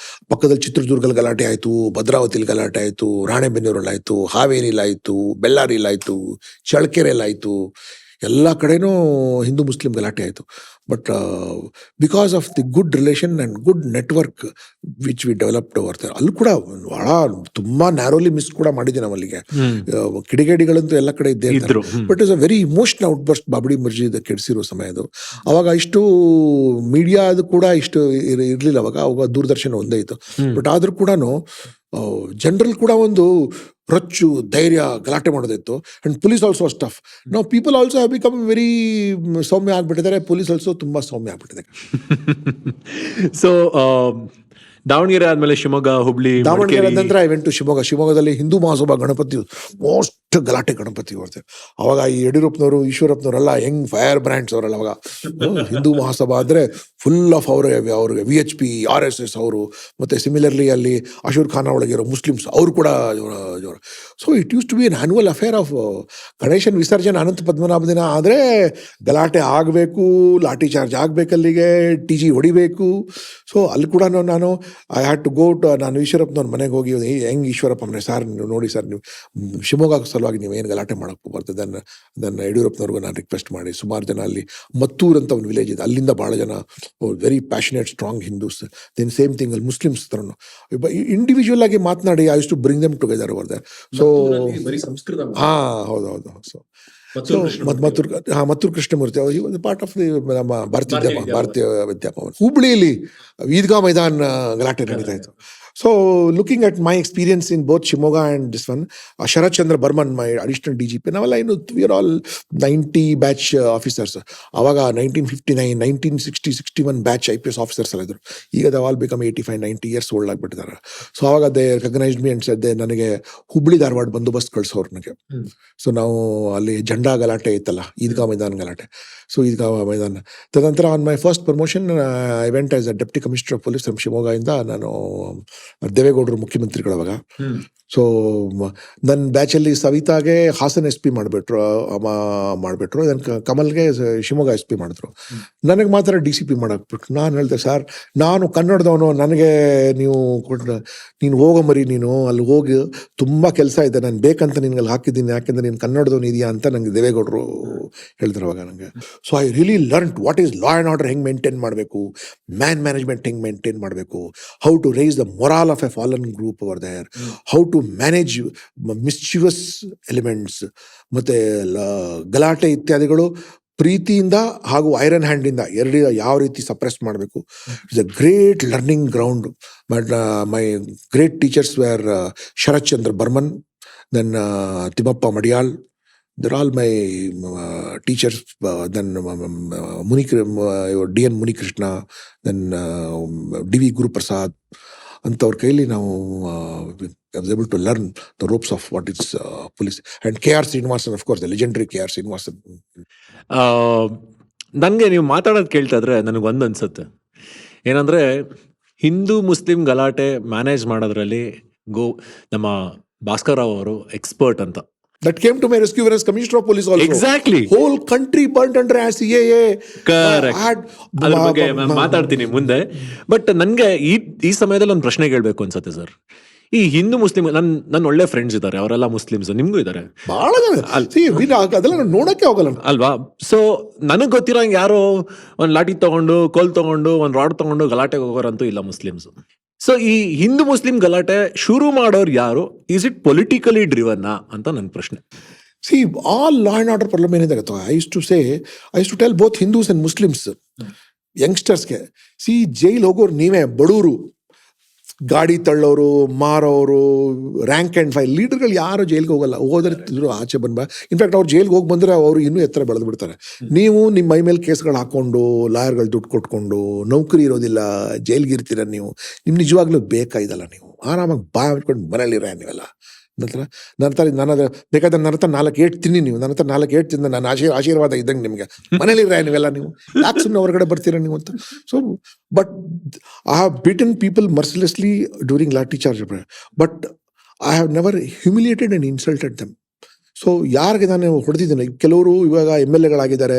ಪಕ್ಕದಲ್ಲಿ ಚಿತ್ರದುರ್ಗದಲ್ಲಿ ಗಲಾಟೆ ಆಯಿತು, ಭದ್ರಾವತಿಲಿ ಗಲಾಟೆ ಆಯಿತು, ರಾಣೆಬೆನ್ನೂರಲ್ಲಾಯಿತು, ಹಾವೇರಿಲಾಯಿತು, ಬೆಳ್ಳಾರಿಲಾಯಿತು, ಚಳ್ಳಕೆರೆಲಾಯಿತು, ಎಲ್ಲ ಕಡೆನೂ ಹಿಂದೂ ಮುಸ್ಲಿಂ ಗಲಾಟೆ ಆಯಿತು. But because of the good relation and good network which we developed over there, ಅಲ್ಲಿ ಕೂಡ ಬಹಳ ತುಂಬ ನ್ಯಾರೋಲಿ ಮಿಸ್ ಕೂಡ ಮಾಡಿದ್ದೆ ನಾವು ಅಲ್ಲಿಗೆ. ಕಿಡಿಗೇಡಿಗಳಂತೂ ಎಲ್ಲ ಕಡೆ ಇದ್ದೇ ಇದ್ರು. But is a very emotional outburst Babri Masjid ಕೆಡಿಸಿರೋ ಸಮಯ ಅದು. ಅವಾಗ ಇಷ್ಟು ಮೀಡಿಯಾದು ಕೂಡ ಇಷ್ಟು ಇರಲಿಲ್ಲ. ಅವಾಗ ದೂರದರ್ಶನ ಒಂದೇ ಇತ್ತು. ಬಟ್ ಆದರೂ ಕೂಡ ಜನರಲ್ ಕೂಡ ಒಂದು ರೊಚ್ಚು, ಧೈರ್ಯ, ಗಲಾಟೆ ಮಾಡೋದಿತ್ತು. And police also tough. ನಾವು people also have become very ಸೌಮ್ಯ ಆಗ್ಬಿಟ್ಟಿದ್ದಾರೆ. ಪೊಲೀಸ್ ಆಲ್ಸೋ ತುಂಬಾ ಸೌಮ್ಯ ಆಗ್ಬಿಟ್ಟಿದೆ. ಸೊ ದಾವಣಗೆರೆ ಆದ್ಮೇಲೆ ಶಿವಮೊಗ್ಗ, ಹುಬ್ಳಿ, ದಾವಣಗೆರೆ ನಂತರ ಐ ವೆಂಟ್ ಟು ಶಿವಮೊಗ್ಗ. ಶಿವಮೊಗ್ಗದಲ್ಲಿ ಹಿಂದೂ ಮಹಾಸಭಾ ಗಣಪತಿ ಮೋಸ್ಟ್ ಗಲಾಟೆ ಗಣಪತಿ ಬರ್ತೇವೆ. ಅವಾಗ ಈ ಯಡಿಯೂರಪ್ಪನವರು, ಈಶ್ವರಪ್ಪನವರೆಲ್ಲ ಹೆಂಗ್ ಫೈರ್ ಬ್ರ್ಯಾಂಡ್ಸ್ ಅವರೆಲ್ಲ. ಅವಾಗ ಹಿಂದೂ ಮಹಾಸಭಾ ಅಂದರೆ ಫುಲ್ ಆಫ್ ಅವ್ರಿಗೆ VHP, RSS ಅವರು, ಮತ್ತು ಸಿಮಿಲರ್ಲಿ ಅಲ್ಲಿ ಅಶೂರ್ ಖಾನ ಒಳಗಿರೋ ಮುಸ್ಲಿಮ್ಸ್ ಅವರು ಕೂಡ ಜೋರ. So it used to be an annual affair of ಗಣೇಶನ್ ವಿಸರ್ಜನೆ ಅನಂತ ಪದ್ಮನಾಭ ದಿನ ಆದರೆ ಗಲಾಟೆ ಆಗಬೇಕು, ಲಾಠಿ ಚಾರ್ಜ್ ಆಗಬೇಕಲ್ಲಿಗೆ, TG ಹೊಡಿಬೇಕು. ಸೊ ಅಲ್ಲಿ ಕೂಡ ನಾನು I had to go to, ನಾನು ಈಶ್ವರಪ್ಪನವ್ರ ಮನೆಗೆ ಹೋಗಿ, ಹೆಂಗ್ ಈಶ್ವರಪ್ಪನೇ ಸರ್ ನೀವು ನೋಡಿ ಸರ್, ನೀವು ಶಿವಮೊಗ್ಗ ಸಲುವಾಗಿ ನೀವು ಏನು ಗಲಾಟೆ ಮಾಡೋಕ್ಕೆ ಬರ್ತದೆ. ನನ್ನ ಯಡಿಯೂರಪ್ಪನವ್ರಿಗೂ ನಾನು ರಿಕ್ವೆಸ್ಟ್ ಮಾಡಿ ಸುಮಾರು ಜನ ಅಲ್ಲಿ ಮತ್ತೂರ್ ಅಂತ ಒಂದು ವಿಲೇಜ್ ಇದೆ, ಅಲ್ಲಿಂದ ಭಾಳ ಜನ very passionate strong Hindus. Then same thing ಅಲ್ಲಿ ಮುಸ್ಲಿಮ್ಸ್ ಥರನು ಇಂಡಿವಿಜುವಲ್ ಆಗಿ ಮಾತನಾಡಿ I use to bring them together over there. So ಹೌದು. ಸೊ ಮತ್ತೂರು ಕೃಷ್ಣಮೂರ್ತಿ ಒಂದು ಪಾರ್ಟ್ ಆಫ್ ದಿ ನಮ್ಮ ಭಾರತೀಯ ವಿದ್ಯಾಭವನ. ಹುಬ್ಳಿಯಲ್ಲಿ ಈದ್ಗಾ ಮೈದಾನ್ ಗಲಾಟೆ ನಡೀತಾ ಇತ್ತು. So looking at my experience in both Shimoga and this one, Sharat Chandra Burman, my additional DGP, naವೆಲ್ಲ ಇನ್ನು we are all 90 batch officers. ಅವಾಗ 1959, 1960, 61 batch IPS officers ಎಲ್ಲ ಇದ್ರು. ಈಗ they all become 85, 90 years old ಆಗಿಬಿಟ್ಟಿದ್ದಾರೆ. So ಅವಾಗ they recognized me and said ನನಗೆ ಹುಬ್ಳಿ ಧಾರವಾಡ ಬಂದೋಬಸ್ತ್ ಕಳ್ಸೋರು ನನಗೆ. So ನಾವು ಅಲ್ಲಿ ಜಂಡಾ ಗಲಾಟೆ ಇತ್ತಲ್ಲ, ಈದ್ಗಾ ಮೈದಾನ ಗಲಾಟೆ. ಸೊ ಈದ್ಗಾ ಮೈದಾನ ತದನಂತರ on my first promotion I went as a deputy commissioner of police from Shivamogga ಇಂದ. ನಾನು ದೇವೇಗೌಡರು ಮುಖ್ಯಮಂತ್ರಿಗಳು ಅವಾಗ. ಸೊ ನನ್ನ ಬ್ಯಾಚಲ್ಲಿ ಸವಿತಾಗೆ ಹಾಸನ್ SP ಮಾಡಿಬಿಟ್ರು, ಕಮಲ್ಗೆ ಶಿವಮೊಗ್ಗ SP ಮಾಡಿದ್ರು. ನನಗೆ ಮಾತ್ರ DCP ಮಾಡಾಕ್ಬಿಟ್ರು. ನಾನು ಹೇಳಿದೆ, ಸರ್ ನಾನು ಕನ್ನಡದವನು, ನನಗೆ ನೀನು ಹೋಗೋ ಮರಿ, ನೀನು ಅಲ್ಲಿ ಹೋಗಿ ತುಂಬ ಕೆಲಸ ಇದೆ, ನಾನು ಬೇಕಂತ ನಿನ್ಗೆ ಅಲ್ಲಿ ಹಾಕಿದ್ದೀನಿ, ಯಾಕೆಂದ್ರೆ ನೀನು ಕನ್ನಡದವನು ಇದೆಯಾ ಅಂತ ನನಗೆ ದೇವೇಗೌಡರು ಹೇಳಿದ್ರು ಅವಾಗ ನನಗೆ. So I really learn what is law and order ಹೆಂಗೆ ಮೇಂಟೈನ್ ಮಾಡಬೇಕು, ಮ್ಯಾನೇಜ್ಮೆಂಟ್ ಹೆಂಗೆ ಮೇಂಟೈನ್ ಮಾಡಬೇಕು, how to raise the morale of a fallen group over there, how to manage mischievous elements, ಮತ್ತು ಗಲಾಟೆ ಇತ್ಯಾದಿಗಳು ಪ್ರೀತಿಯಿಂದ ಹಾಗೂ ಐರನ್ ಹ್ಯಾಂಡಿಂದ ಎರಡು ಯಾವ ರೀತಿ ಸಪ್ರೆಸ್ ಮಾಡಬೇಕು. It's a great learning ground. But my great teachers were Sharath Chandra Barman, then Thimmappa Madiyal, they're all my teachers. Then DN Munikrishna, then DV Guru Prasad. ಅಂಥವ್ರ ಕೈಲಿ ನಾವು I was able to learn the ropes of what is police. And KR Srinivasan, of course, the legendary KR Srinivasan. ನನಗೆ ನೀವು ಮಾತಾಡೋದು ಕೇಳ್ತಾ ಇದ್ರೆ ನನಗೊಂದು ಅನ್ಸುತ್ತೆ, ಏನಂದ್ರೆ ಹಿಂದೂ ಮುಸ್ಲಿಂ ಗಲಾಟೆ ಮ್ಯಾನೇಜ್ ಮಾಡೋದ್ರಲ್ಲಿ ನಮ್ಮ ಭಾಸ್ಕರ್ ರಾವ್ ಅವರು ಎಕ್ಸ್ಪರ್ಟ್ ಅಂತ. That came to my rescue as Commissioner of Police also. Exactly. Whole country burnt under CAA. Correct. ಅದ್ರ ಬಗ್ಗೆ ಮಾತಾಡ್ತೀನಿ ಮುಂದೆ. ಬಟ್ ನನ್ಗೆ ಈ ಸಮಯದಲ್ಲಿ ಒಂದು ಪ್ರಶ್ನೆ ಕೇಳಬೇಕು ಅನ್ಸುತ್ತೆ ಸರ್. ಈ ಹಿಂದೂ ಮುಸ್ಲಿಂ ನನ್ನ ಒಳ್ಳೆ ಫ್ರೆಂಡ್ಸ್ ಇದ್ದಾರೆ, ಅವರೆಲ್ಲ ಮುಸ್ಲಿಮ್ಸ್, ನಿಮ್ಗೂ ಇದ್ದಾರೆ ಬಹಳ ಜನ. ಅದೆಲ್ಲ ನೋಡಕ್ಕೆ ಹೋಗಲ್ಲ ಅಲ್ವಾ? ಸೊ ನನಗ್ ಗೊತ್ತಿರೋಂಗೆ ಯಾರೋ ಒಂದ್ ಲಾಠಿ ತಗೊಂಡು, ಕೋಲ್ ತಗೊಂಡು, ಒಂದ್ ರಾಡ್ ತಗೊಂಡು ಗಲಾಟೆಗೆ ಹೋಗೋರಂತೂ ಇಲ್ಲ ಮುಸ್ಲಿಮ್ಸ್. ಸೊ ಈ ಹಿಂದೂ ಮುಸ್ಲಿಂ ಗಲಾಟೆ ಶುರು ಮಾಡೋರು ಯಾರು? ಈಸ್ ಇಟ್ ಪೊಲಿಟಿಕಲಿ ಡ್ರಿವನ್ ಅಂತ ನನ್ನ ಪ್ರಶ್ನೆ. See, all law and order problem ಏನಿದೆ ಗೊತ್ತಾ, I used to tell both Hindus and Muslims, ಯಂಗ್ಸ್ಟರ್ಸ್ಗೆ, ಜೈಲ್ ಹೋಗೋರು ನೀವೇ, ಬಡವರು, ಗಾಡಿ ತಳ್ಳೋರು, ಮಾರೋರು, ರ್ಯಾಂಕ್ ಆ್ಯಂಡ್ ಫೈಲ್ ಲೀಡರ್ಗಳು ಯಾರು ಜೈಲ್ಗೆ ಹೋಗಲ್ಲ. ಹೋದ್ರೆ ಆಚೆ ಬಂದ, ಇನ್ಫ್ಯಾಕ್ಟ್ ಅವ್ರು ಜೈಲ್ಗೆ ಹೋಗಿ ಬಂದರೆ ಅವರು ಇನ್ನೂ ಎತ್ತರ ಬೆಳೆದು ಬಿಡ್ತಾರೆ. ನೀವು ನಿಮ್ಮ ಮೈ ಮೇಲೆ ಕೇಸ್ಗಳು ಹಾಕ್ಕೊಂಡು, ಲಾಯರ್ಗಳು ದುಡ್ಡು ಕೊಟ್ಕೊಂಡು, ನೌಕರಿ ಇರೋದಿಲ್ಲ, ಜೈಲ್ಗೆ ಇರ್ತೀರ ನೀವು. ನಿಮ್ಗೆ ನಿಜವಾಗ್ಲೂ ಬೇಕಾಯ್ದಲ್ಲ, ನೀವು ಆರಾಮಾಗಿ ಮಾಡ್ಕೊಂಡು ಮನೇಲಿರ ನೀವೆಲ್ಲ. ನನ್ನ ಬೇಕಾದ್ರೆ ನನ್ನ ಹತ್ರ 4 ಏಟ್ ತಿನ್ನಿ, ನೀವು ನನ್ನ ಹತ್ರ 4 ಏಟ್ ತಿಂದ ನಾನು ಆಶೀರ್ವಾದ ಇದ್ದಂಗೆ ನಿಮಗೆ. ಮನೇಲಿರ ನೀವೆಲ್ಲ, ನೀವು ಯಾಕೆ ಸುಮ್ಮನೆ ಹೊರಗಡೆ ಬರ್ತೀರ ನೀವು ಅಂತ. So but I have beaten people mercilessly during lathi charge, but I have never humiliated and insulted them. So ಯಾರಿಗೆ ನಾನು ಹೊಡೆದಿದ್ದೇನೆ, ಕೆಲವರು ಇವಾಗ MLAಗಳಾಗಿದ್ದಾರೆ,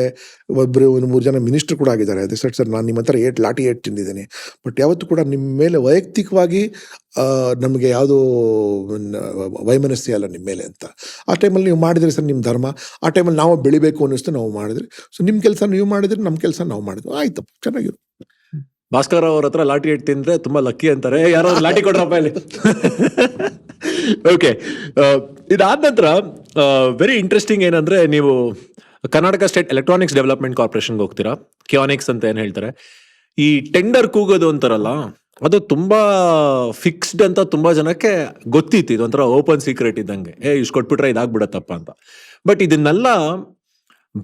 ಒಬ್ಬರು 3 ಜನ ಮಿನಿಸ್ಟರ್ ಕೂಡ ಆಗಿದ್ದಾರೆ. ಅದೇ ಸರ್ ನಾನು ನಿಮ್ಮ ಹತ್ರ ಲಾಠಿ ಏಟ್ ತಿಂದಿದ್ದೀನಿ, ಬಟ್ ಯಾವತ್ತೂ ಕೂಡ ನಿಮ್ಮ ಮೇಲೆ ವೈಯಕ್ತಿಕವಾಗಿ ನಮಗೆ ಯಾವುದೋ ವೈಮನಸ್ಯ ಅಲ್ಲ ನಿಮ್ಮ ಮೇಲೆ ಅಂತ. ಆ ಟೈಮಲ್ಲಿ ನೀವು ಮಾಡಿದ್ರೆ ಸರ್ ನಿಮ್ಮ ಧರ್ಮ, ಆ ಟೈಮಲ್ಲಿ ನಾವು ಬೆಳಿಬೇಕು ಅನ್ನಿಸ್ತು, ನಾವು ಮಾಡಿದ್ರಿ. ಸೊ ನಿಮ್ಮ ಕೆಲಸ ನೀವು ಮಾಡಿದ್ರಿ, ನಮ್ಮ ಕೆಲಸ ನಾವು ಮಾಡಿದ್ವಿ, ಆಯ್ತಪ್ಪ, ಚೆನ್ನಾಗಿರು. ಭಾಸ್ಕರ್ ಅವ್ರ ಹತ್ರ ಲಾಠಿ ಏಟ್ ತಿಂದ್ರೆ ತುಂಬಾ ಲಕ್ಕಿ ಅಂತಾರೆ. ಯಾರೋ ಲಾಠಿ ಕೊಡ್ರಪ್ಪ ಇಲ್ಲಿ. ಓಕೆ, ಇದಾದ ನಂತರ ವೆರಿ ಇಂಟ್ರೆಸ್ಟಿಂಗ್ ಏನಂದ್ರೆ, ನೀವು ಕರ್ನಾಟಕ ಸ್ಟೇಟ್ ಎಲೆಕ್ಟ್ರಾನಿಕ್ಸ್ ಡೆವಲಪ್ಮೆಂಟ್ ಕಾರ್ಪೊರೇಷನ್ಗೆ ಹೋಗ್ತೀರಾ, ಕಿಯಾನಿಕ್ಸ್ ಅಂತ ಏನ್ ಹೇಳ್ತಾರೆ. ಈ ಟೆಂಡರ್ ಕೂಗೋದು ಅಂತಾರಲ್ಲ, ಅದು ತುಂಬಾ ಫಿಕ್ಸ್ಡ್ ಅಂತ ತುಂಬಾ ಜನಕ್ಕೆ ಗೊತ್ತಿತ್ತು. ಇದೊಂಥರ ಓಪನ್ ಸೀಕ್ರೆಟ್ ಇದ್ದಂಗೆ, ಇಷ್ಟು ಕೊಟ್ಬಿಟ್ರೆ ಇದಾಗ್ಬಿಡತ್ತಪ್ಪ ಅಂತ. ಬಟ್ ಇದನ್ನೆಲ್ಲ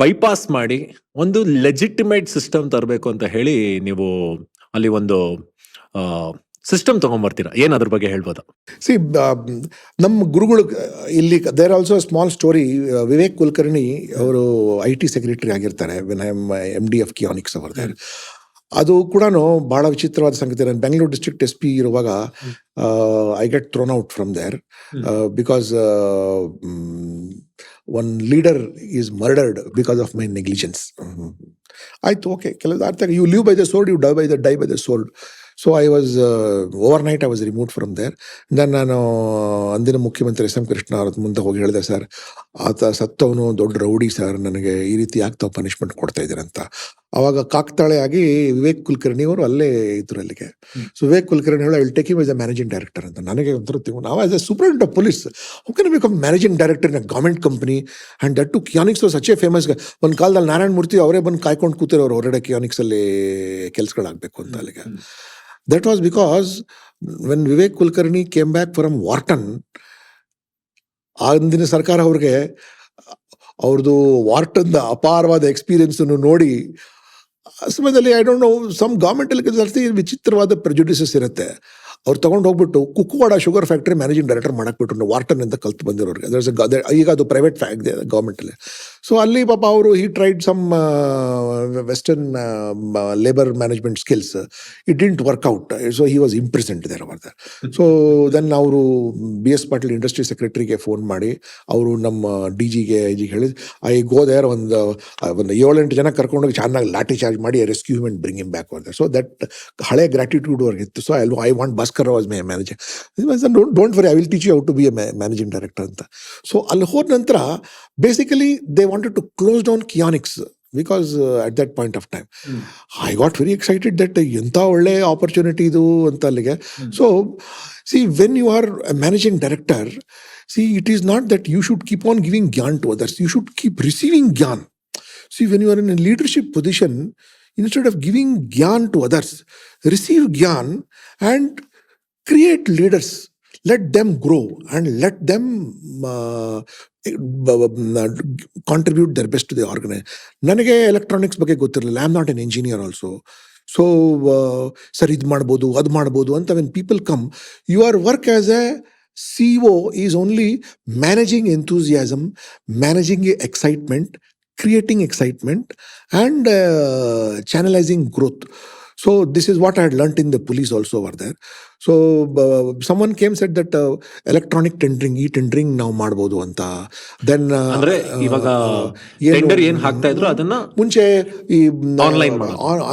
ಬೈಪಾಸ್ ಮಾಡಿ ಒಂದು ಲೆಜಿಟಿಮೇಟ್ ಸಿಸ್ಟಮ್ ತರಬೇಕು ಅಂತ ಹೇಳಿ ನೀವು ಅಲ್ಲಿ ಒಂದು ಸಿಸ್ಟಮ್ ತಗೊಂಡ್ಬರ್ತೀರಾ. ಏನ್ ಅದ್ರ ಬಗ್ಗೆ ಹೇಳ್ಬೋದಾ? ನಮ್ಮ ಗುರುಗಳು ಇಲ್ಲಿ there also small story. Vivek Kulkarni ಅವರು IT ಸೆಕ್ರೆಟರಿ ಆಗಿರ್ತಾರೆ when I am MD of Keonics over there. ಅದು ಕೂಡ ಬಹಳ ವಿಚಿತ್ರವಾದ ಸಂಗತಿ. ನಾನು ಬೆಂಗಳೂರು ಡಿಸ್ಟ್ರಿಕ್ಟ್ SP ಇರುವಾಗ I get thrown out from there because one leader is murdered because of my negligence. ಆಯ್ತು, ಓಕೆ, ಕೆಲವು ಅರ್ಥ, you live by the sword, you die by the sword. So I was overnight I was removed from there. Then ನಾನು ಅಂದಿನ ಮುಖ್ಯಮಂತ್ರಿ SM Krishna ಅವ್ರ ಮುಂದೆ ಹೋಗಿ ಹೇಳಿದೆ, ಸರ್ ಆತ ಸತ್ತವನು ದೊಡ್ಡ ರೌಡಿ ಸರ್, ನನಗೆ ಈ ರೀತಿ ಯಾಕೆ ತಾವು ಪನಿಷ್ಮೆಂಟ್ ಕೊಡ್ತಾ ಇದ್ದೀರಂತ. ಅವಾಗ ಕಾಕ್ತಾಳೆ ಆಗಿ ವಿವೇಕ್ ಕುಲಕರ್ಣಿ ಅವರು ಅಲ್ಲೇ ಇದ್ರು ಅಲ್ಲಿಗೆ. ಸೊ ವಿವೇಕ್ ಕುಲಕರ್ಣಿ ಹೇಳಿ, I will take him as a managing director ಅಂತ. ನನಗೆ ಒಂಥರ ನಾವು as a superintendent of police, how can I become managing director in a government company and that too Keonics was such a famous. ಒಂದು ಕಾಲದಲ್ಲಿ ನಾರಾಯಣ ಮೂರ್ತಿ ಅವರೇ ಬಂದು ಕಾಯ್ಕೊಂಡು ಕೂತಿರೋರು ಹೊರಗಡೆ ಕಿಯಾನಿಕ್ಸಲ್ಲಿ ಕೆಲಸಗಳಾಗಬೇಕು ಅಂತ ಅಲ್ಲಿಗೆ. That was because when Vivek Kulkarni came back from Wharton, ಅಂದಿನ ಸರ್ಕಾರ ಅವ್ರಿಗೆ ಅವ್ರದ್ದು ವಾರ್ಟನ್ದ ಅಪಾರವಾದ ಎಕ್ಸ್ಪೀರಿಯನ್ಸನ್ನು ನೋಡಿ ಆ ಸಮಯದಲ್ಲಿ ಐ ಡೋಂಟ್ ನೋ ಸಮ್ ಗೌರ್ಮೆಂಟಲ್ಲಿ ವಿಚಿತ್ರವಾದ ಪ್ರೆಜುಡಿಸಸ್ ಇರುತ್ತೆ. ಅವ್ರು ತೊಗೊಂಡು ಹೋಗ್ಬಿಟ್ಟು Kukkuwada sugar factory managing director ಮಾಡಕ್ಬಿಟ್ರು ವಾರ್ಟನ್ ಅಂತ ಕಲ್ತು ಬಂದಿರೋರಿಗೆ. ಈಗ ಅದು ಪ್ರೈವೇಟ್ ಗೌರ್ಮೆಂಟಲ್ಲಿ. ಸೊ ಅಲ್ಲಿ ಪಾಪ ಅವರು he tried some western labour management skills. It didn't work out. So he was imprisoned there ಅವರ್ ದರ್. ಸೊ ದೆನ್ ಅವರು BS ಪಾಟೀಲ್ ಇಂಡಸ್ಟ್ರಿ ಸೆಕ್ರೆಟರಿಗೆ ಫೋನ್ ಮಾಡಿ ಅವರು ನಮ್ಮ DGಗೆ ಹೇಳಿದ್ ಐ ಗೋ ದೇರ್ ಒಂದು 7-8 ಜನ ಕರ್ಕೊಂಡೋಗಿ ಚೆನ್ನಾಗಿ ಲಾಠಿ ಚಾರ್ಜ್ ಮಾಡಿ rescue and bring him back ಅವರ್. ಸೊ ದಟ್ ಹಳೆ ಗ್ರಾಟಿಟ್ಯೂಡ್ ಅವ್ರಿಗಿತ್ತು. So I want Bhaskar Rao as my manager. Don't worry, I will teach you how to be a managing director ಅಂತ. So ಅಲ್ಲಿ ಹೋದ ನಂತರ basically they wanted to close down Keonics because at that point of time I got very excited that ಎಂಥ ಒಳ್ಳೆ opportunity ಇದು ಅಂತ ಅಲ್ಲಿಗೆ. So see, when you are a managing director, see, it is not that you should keep on giving gyan to others, you should keep receiving gyan. See, when you are in a leadership position, instead of giving gyan to others, receive gyan and create leaders. Let them grow and let them contribute their best to the organization. ನನಗೆ electronics ಬಗ್ಗೆ ಗೊತ್ತಿರಲಿಲ್ಲ. I am not an engineer also. So sir ಇದು ಮಾಡ್ಬೋದು ಅದು ಮಾಡ್ಬೋದು ಅಂತ when people come, your work as A CEO is only managing enthusiasm, managing excitement, creating excitement and channelizing growth. So this is what I had learnt in the police also over there. So someone came said that electronic tendering, e-tendering ನಾವು ಮಾಡ್ಬೋದು ಅಂತ. Then ಅಂದ್ರೆ ಇವಾಗ tender ಏನ್ ಹಾಕ್ತಾ ಇದ್ರು ಅದನ್ನ ಮುಂಚೆ ಈ ಆನ್ಲೈನ್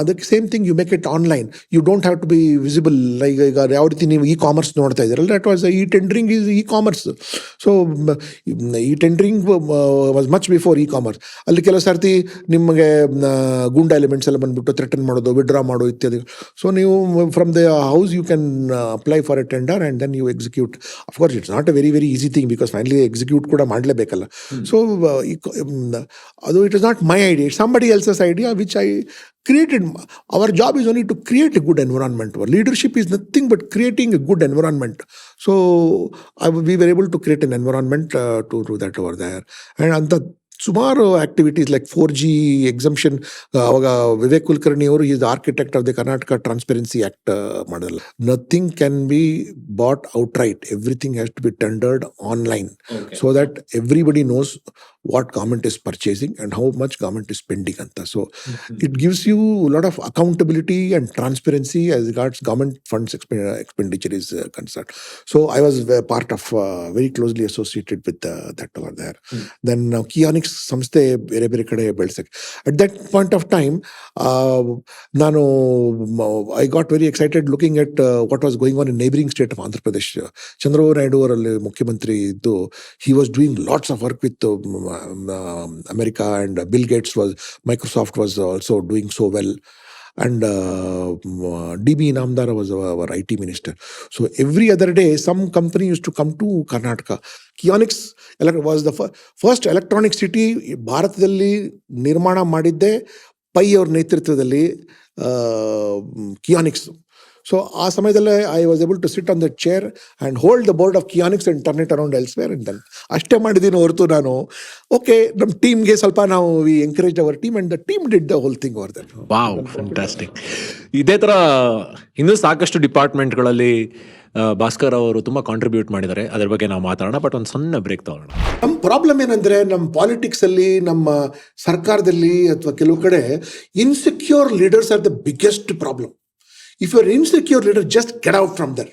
ಅದಕ್ಕೆ same thing, you make it online, you don't have to be visible. ಈಗ ಯಾವ ರೀತಿ ನೀವು ಕಾಮರ್ಸ್ ನೋಡ್ತಾ ಇದ್ದೀರಲ್ಲ, that was tendering is commerce. So tendering was much before commerce. ಅಲ್ಲಿ ಕೆಲವು ಸರ್ತಿ ನಿಮಗೆ ಗೂಂಡ ಎಲಿಮೆಂಟ್ಸ್ ಎಲ್ಲ ಬಂದ್ಬಿಟ್ಟು ಥ್ರೆಟನ್ ಮಾಡೋದು, ವಿಡ್ರಾ ಮಾಡೋದು ಇತ್ಯಾದಿ. ಸೊ ನೀವು from the house you can apply for a tender and then you execute. Of course, it's not a very, very easy thing because finally execute kuda madlebekalla. So it is not my idea, it's somebody else's idea which I created. Our job is only to create a good environment. Our leadership is nothing but creating a good environment. So we were able to create an environment to do that over there. And anta ಸುಮಾರು activities like 4G exemption. ಅವಾಗ ವಿವೇಕ್ ಕುಲಕರ್ಣಿ ಅವರು is the architect of the Karnataka transparency act ಮಾಡಲ್ಲ. Nothing can be bought out right, everything has to be tendered online so that everybody knows what government is purchasing and how much government is spending anta. So it gives you a lot of accountability and transparency as regards government funds expenditure is concerned. So I was part of very closely associated with that over there. Then Keonics samsthe bere bere kade belsak. At that point of time I got very excited looking at what was going on in neighboring state of Andhra Pradesh. Chandrababu Naidu avalli mukhyamantri iddu, he was doing lots of work with America, and Bill Gates Microsoft was also doing so well, and DB Inamdar was our IT minister. So every other day some company used to come to Karnataka. Keonics was the first electronic city ಭಾರತದಲ್ಲಿ ನಿರ್ಮಾಣ ಮಾಡಿದ್ದೆ pi ಅವ್ರ ನೇತೃತ್ವದಲ್ಲಿ Keonics. So ಆ ಸಮಯದಲ್ಲೇ I was able to sit on the chair and hold the board of Keonics and turn it around elsewhere. And then ಅಷ್ಟೇ ಮಾಡಿದ್ದೀನಿ ಹೊರತು ನಾನು ಓಕೆ ನಮ್ಮ ಟೀಮ್ಗೆ ಸ್ವಲ್ಪ ನಾವು we encourage our team and the team did the whole thing over that. Wow, fantastic. ಇದೇ ಥರ ಇನ್ನೂ ಸಾಕಷ್ಟು ಡಿಪಾರ್ಟ್ಮೆಂಟ್ಗಳಲ್ಲಿ ಭಾಸ್ಕರ್ ಅವರು ತುಂಬ ಕಾಂಟ್ರಿಬ್ಯೂಟ್ ಮಾಡಿದ್ದಾರೆ. ಅದ್ರ ಬಗ್ಗೆ ನಾವು ಮಾತಾಡೋಣ, ಬಟ್ ಒಂದು ಸಣ್ಣ ಬ್ರೇಕ್ ತಗೊಳ್ಳೋಣ. ನಮ್ಮ ಪ್ರಾಬ್ಲಮ್ ಏನಂದರೆ ನಮ್ಮ ಪಾಲಿಟಿಕ್ಸಲ್ಲಿ, ನಮ್ಮ ಸರ್ಕಾರದಲ್ಲಿ ಅಥವಾ ಕೆಲವು ಕಡೆ insecure leaders are the biggest problem. If you are an insecure leader, just get out from there.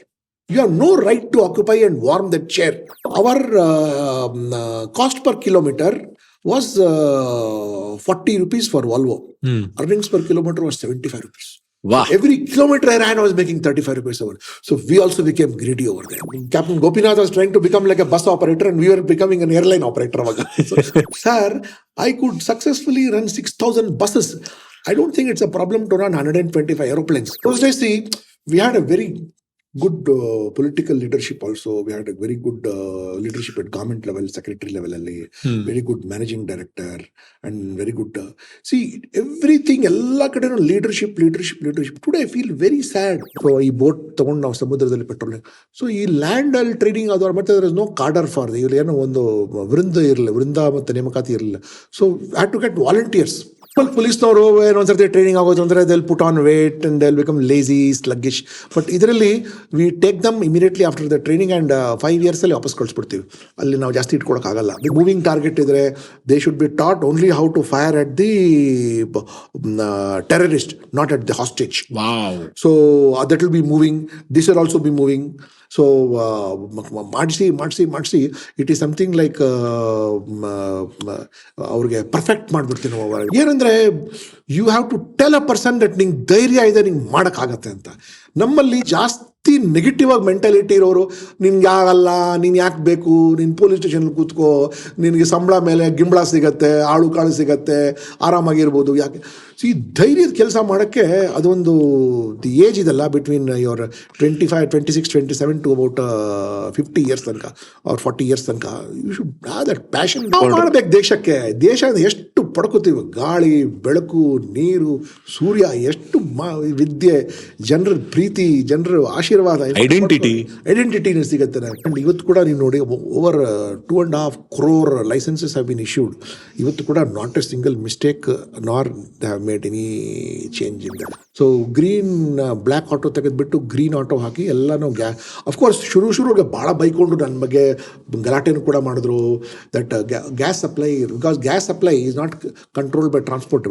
You have no right to occupy and warm that chair. Our cost per kilometer was 40 rupees for Volvo. Earnings per kilometer was 75 rupees. Wow. Every kilometer I ran, I was making 35 rupees over. So we also became greedy over there. Captain Gopinath was trying to become like a bus operator and we were becoming an airline operator. So, sir, I could successfully run 6,000 buses. I don't think it's a problem to run 125 aeroplanes. Those days, see, we had a very good political leadership also. We had a very good leadership at government level, secretary level alli, very good managing director and very good see everything ella kadenu leadership. Today I feel very sad. So ee boat ತಗೊಂಡು ನಾವು ಸಮುದ್ರದಲ್ಲಿ petrol, so ಈ land ಅಲ್ಲಿ trading ಆದವ್ರು ಮತ್ತೆ there is no cadre for ಇವ್ರು ಏನೋ ಒಂದು ವೃಂದ ಮತ್ತೆ ನೇಮಕಾತಿ ಇರಲಿಲ್ಲ. So had to get volunteers. ಪೊಲೀಸ್ನವರು ಏನೊಂದ್ಸರ್ತಿ ಟ್ರೈನಿಂಗ್ ಆಗೋದು ಅಂದರೆ they'll put on weight and they'll become lazy, sluggish. But ಇದರಲ್ಲಿ we take them immediately after the training and 5 years ಅಲ್ಲಿ ವಾಪಸ್ ಕಳಿಸ್ಬಿಡ್ತೀವಿ. ಅಲ್ಲಿ ನಾವು ಜಾಸ್ತಿ ಇಟ್ಕೊಳಕ್ಕಾಗಲ್ಲ. ಮೂವಿಂಗ್ ಟಾರ್ಗೆಟ್ ಇದ್ರೆ they should be taught only how to fire at the terrorist, not at the hostage. Wow. So that will be moving. This will also be moving. So ಮಾಡಿಸಿ it is something like ಅವ್ರಿಗೆ perfect ಮಾಡಿಬಿಡ್ತೀವಿ ನಾವು. ಏನಂದರೆ you have to tell a person that ನಿಂಗೆ ಧೈರ್ಯ ಇದೆ, ನಿಂಗೆ ಮಾಡೋಕ್ಕಾಗತ್ತೆ ಅಂತ. ನಮ್ಮಲ್ಲಿ ಜಾಸ್ತಿ ನೆಗೆಟಿವ್ ಆಗಿ ಮೆಂಟಾಲಿಟಿ ಇರೋರು, ನಿನ್ಗೆ ಆಗಲ್ಲ, ನೀನು ಯಾಕೆ ಬೇಕು, ನೀನು ಪೊಲೀಸ್ ಸ್ಟೇಷನಲ್ಲಿ ಕೂತ್ಕೋ, ನಿನಗೆ ಸಂಬಳ ಮೇಲೆ ಗಿಂಬಳ ಸಿಗತ್ತೆ, ಆಳು ಕಾಳು ಸಿಗತ್ತೆ, ಆರಾಮಾಗಿರ್ಬೋದು. ಯಾಕೆ ಈ ಧೈರ್ಯದ ಕೆಲಸ ಮಾಡೋಕ್ಕೆ ಅದೊಂದು ದಿ ಏಜ್ ಇದಲ್ಲ between your 25, 26, 27 to about 50 years ತನಕ ಅವ್ರ 40 ಇಯರ್ಸ್ ತನಕ you should have that passion. ಮಾಡಬೇಕು ದೇಶಕ್ಕೆ. ದೇಶ ಎಷ್ಟು ಪಡ್ಕೋತೀವಿ, ಗಾಳಿ, ಬೆಳಕು, ನೀರು, ಸೂರ್ಯ, ಎಷ್ಟು ವಿದ್ಯೆ, ಜನರ ಪ್ರೀತಿ, ಜನರ ಆಶೀರ್ವಾದ, ಐಡೆಂಟಿಟಿ ಸಿಗುತ್ತೆ. ಅಂಡ್ ಇವತ್ತು ಕೂಡ ನೀವು ನೋಡಿ over 2.5 crore licences have been issued. ಇವತ್ತು ಕೂಡ ನಾಟ್ ಎ ಸಿಂಗಲ್ ಮಿಸ್ಟೇಕ್ ನಾರ್ they have made any change in that. So green black auto ತೆಗೆದ್ಬಿಟ್ಟು ಗ್ರೀನ್ ಆಟೋ ಹಾಕಿ ಎಲ್ಲನೂ ಅಫ್ಕೋರ್ಸ್ ಶುರುಗೆ ಭಾಳ ಬೈಕೊಂಡು ನನ್ನ ಬಗ್ಗೆ ಗಲಾಟೆನೂ ಕೂಡ ಮಾಡಿದ್ರು. That gas supply, because gas supply is not control by transport,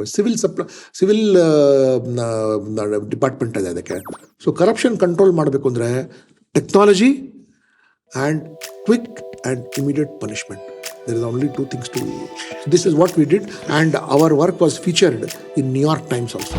civil department ಇದೆ ಅದಕ್ಕೆ. ಸೊ ಕರಪ್ಷನ್ ಕಂಟ್ರೋಲ್ ಮಾಡಬೇಕು ಅಂದರೆ technology and quick and immediate punishment. There is only 2 things to do. So this is what we did, and our work was featured in New York Times also.